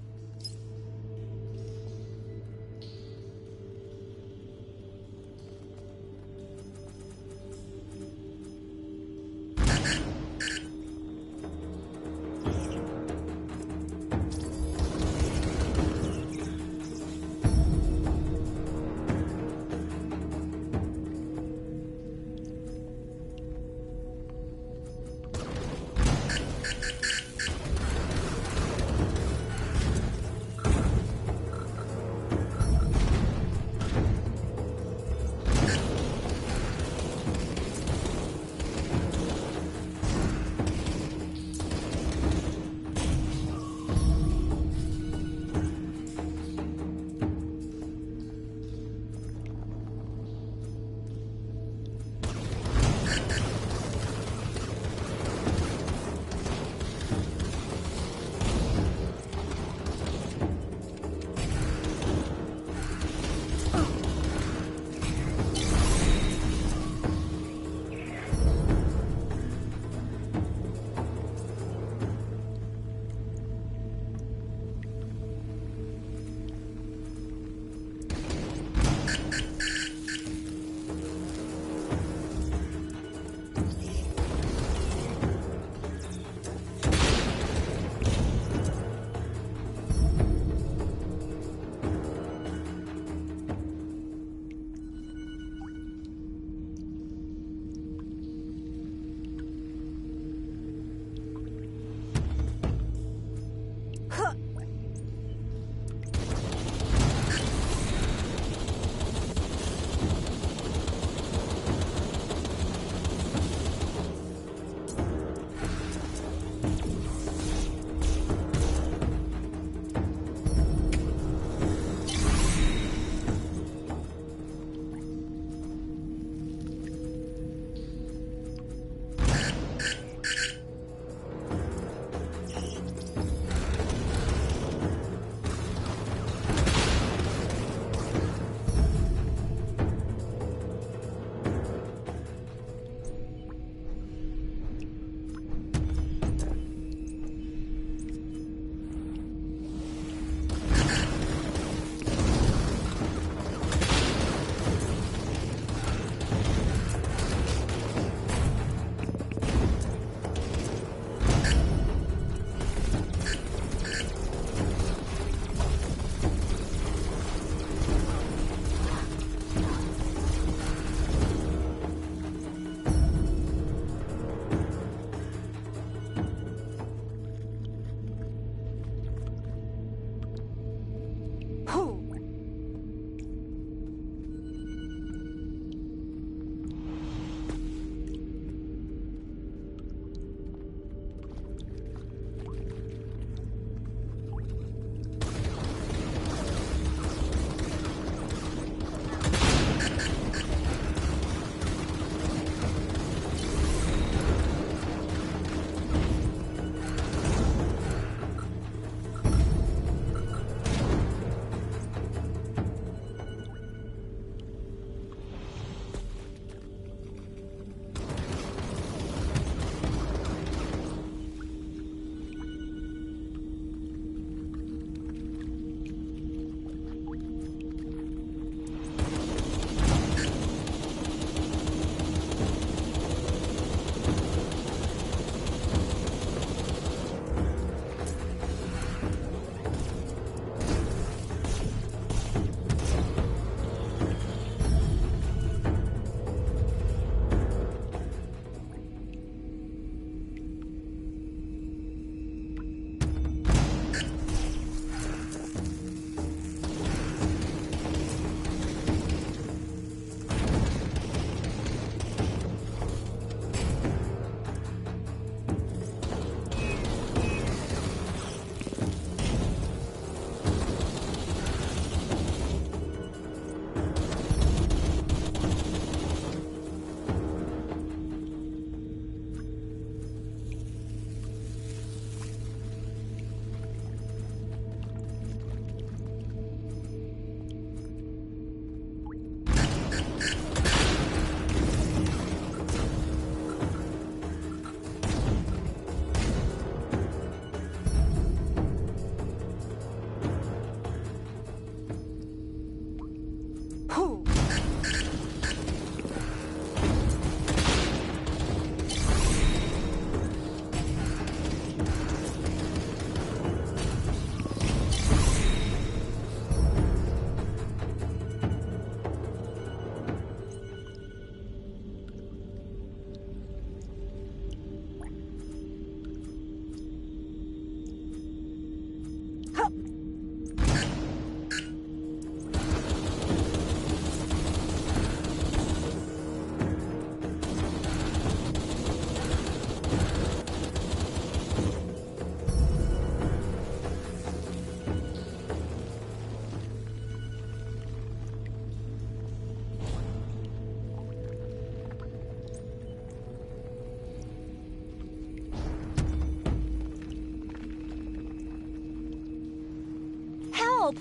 Help!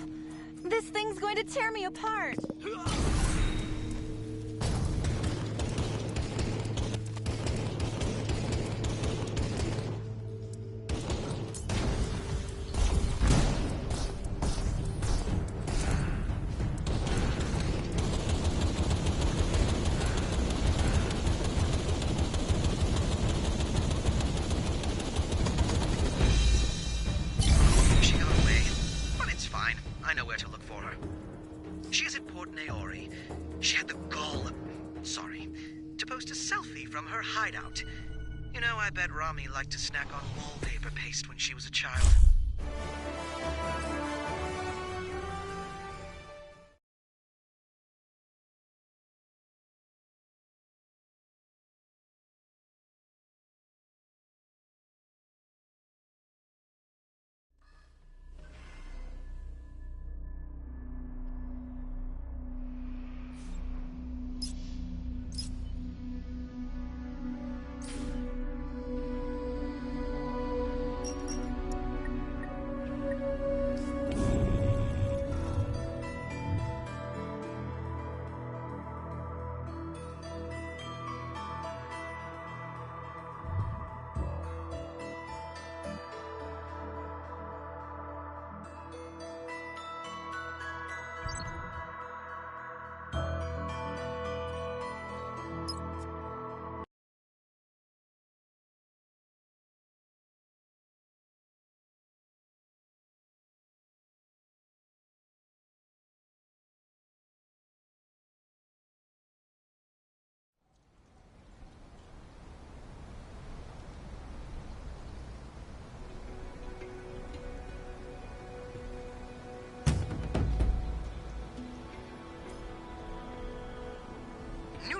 This thing's going to tear me apart! Hideout. You know, I bet Rami liked to snack on wallpaper paste when she was a child.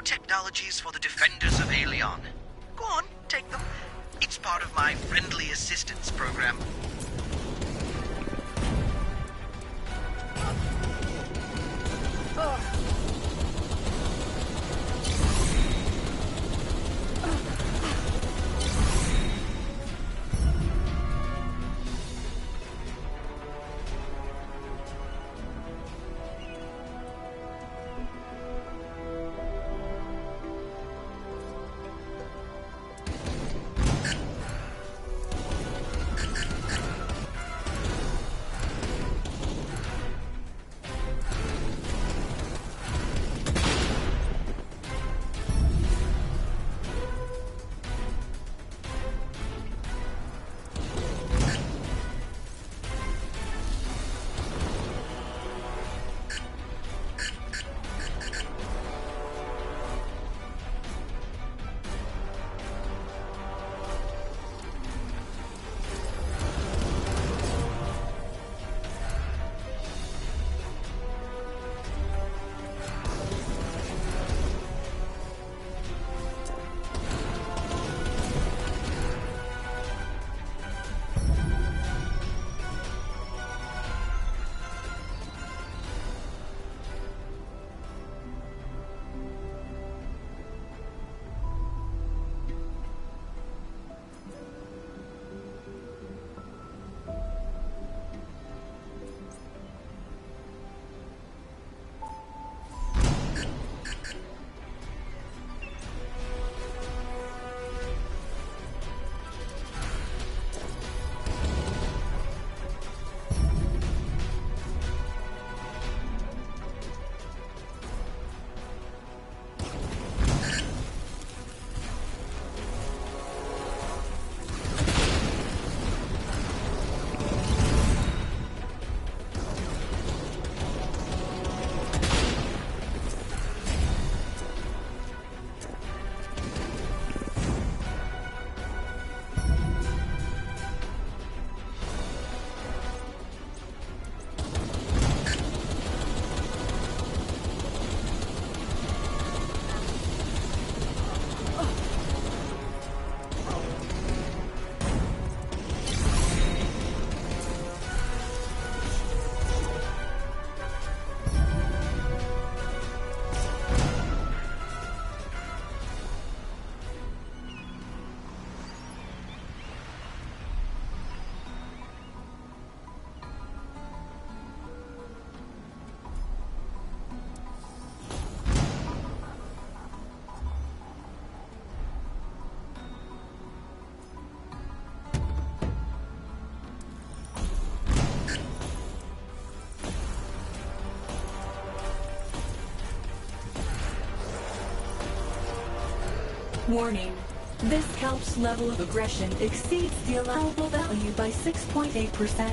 Technologies for the defenders of Aelion. Go on, take them. It's part of my friendly assistance program. Warning. This Kelp's level of aggression exceeds the allowable value by 6.8%.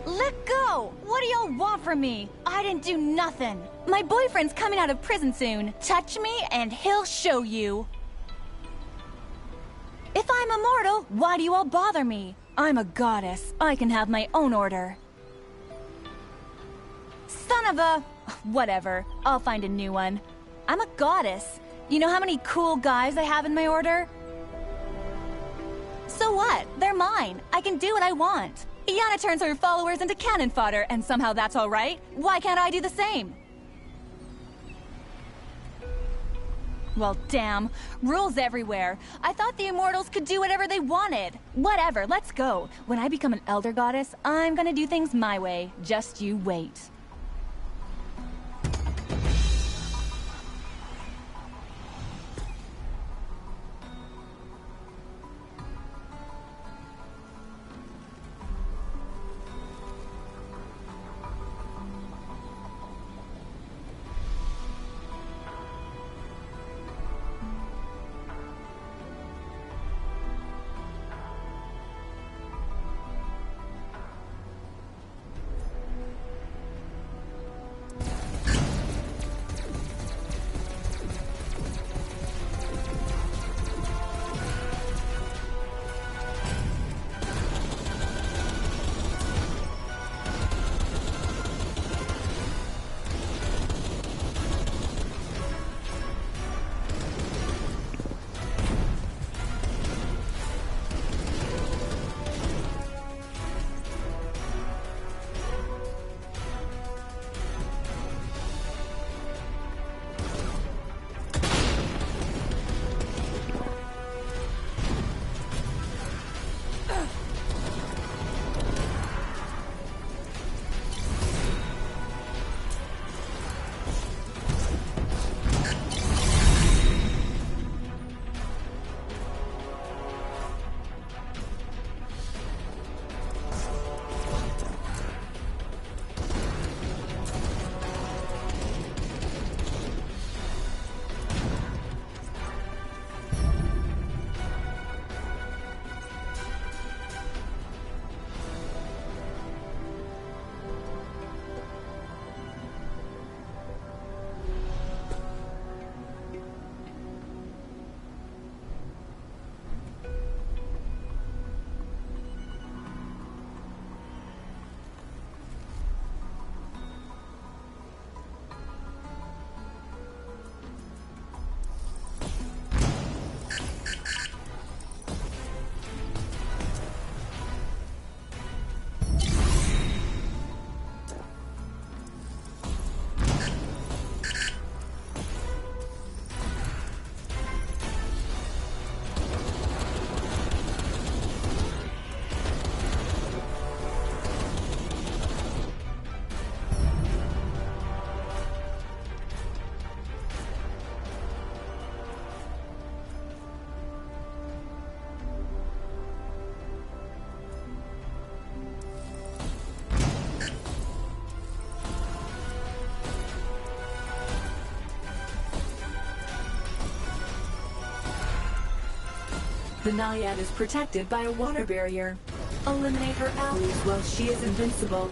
Let go! What do y'all want from me? I didn't do nothing. My boyfriend's coming out of prison soon. Touch me and he'll show you. If I'm immortal, why do you all bother me? I'm a goddess. I can have my own order. Son of a... Whatever. I'll find a new one. I'm a goddess. You know how many cool guys I have in my order? So what? They're mine. I can do what I want. Yana turns her followers into cannon fodder, and somehow that's all right. Why can't I do the same? Well, damn. Rules everywhere. I thought the Immortals could do whatever they wanted. Whatever, let's go. When I become an Elder Goddess, I'm gonna do things my way. Just you wait. The Naiad is protected by a water barrier. Eliminate her allies while she is invincible.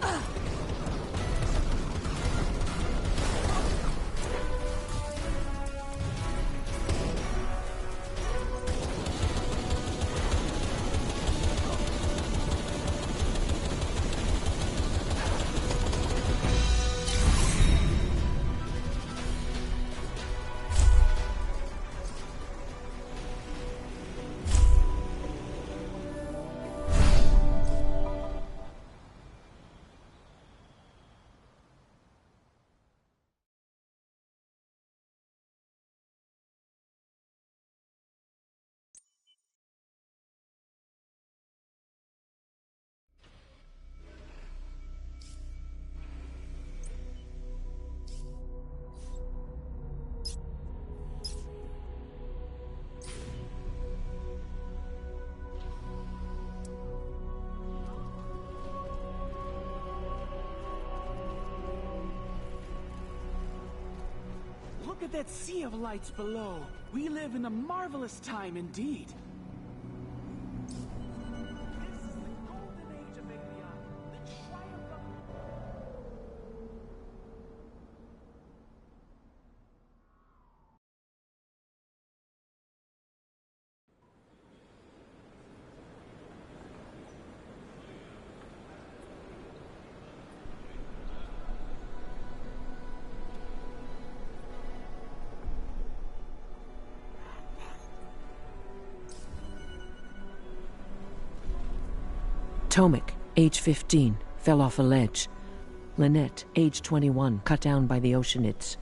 Look at that sea of lights below. We live in a marvelous time indeed. Tomek, age 15, fell off a ledge. Lynette, age 21, cut down by the Oceanids.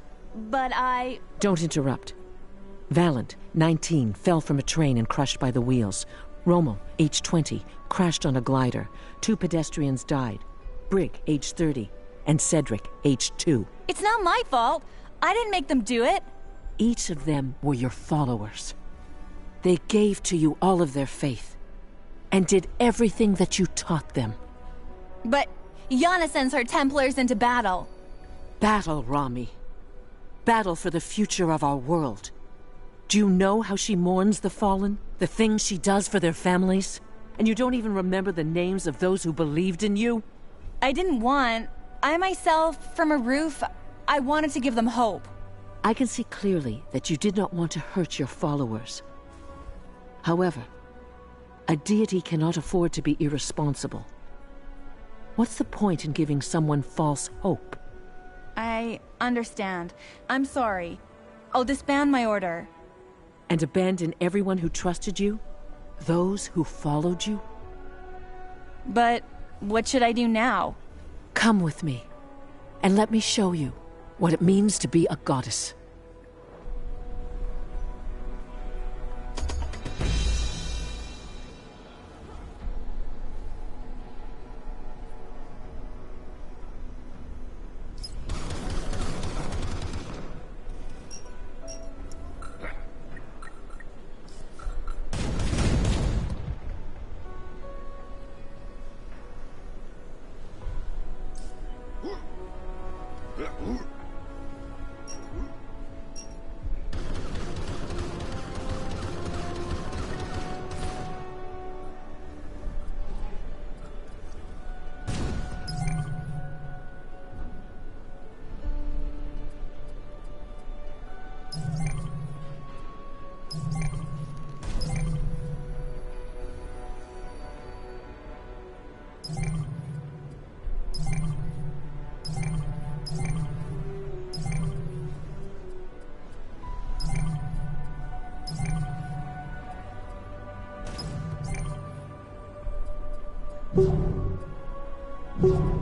But I... Don't interrupt. Valant, 19, fell from a train and crushed by the wheels. Rommel, age 20, crashed on a glider. 2 pedestrians died. Brig, age 30, and Cedric, age 2. It's not my fault. I didn't make them do it. Each of them were your followers. They gave to you all of their faith, and did everything that you taught them. But Yana sends her Templars into battle. Battle, Rami. Battle for the future of our world. Do you know how she mourns the fallen? The things she does for their families? And you don't even remember the names of those who believed in you? I didn't want... I myself, from a roof, I wanted to give them hope. I can see clearly that you did not want to hurt your followers. However, a deity cannot afford to be irresponsible. What's the point in giving someone false hope? I understand. I'm sorry. I'll disband my order. And abandon everyone who trusted you? Those who followed you? But what should I do now? Come with me, and let me show you what it means to be a goddess. You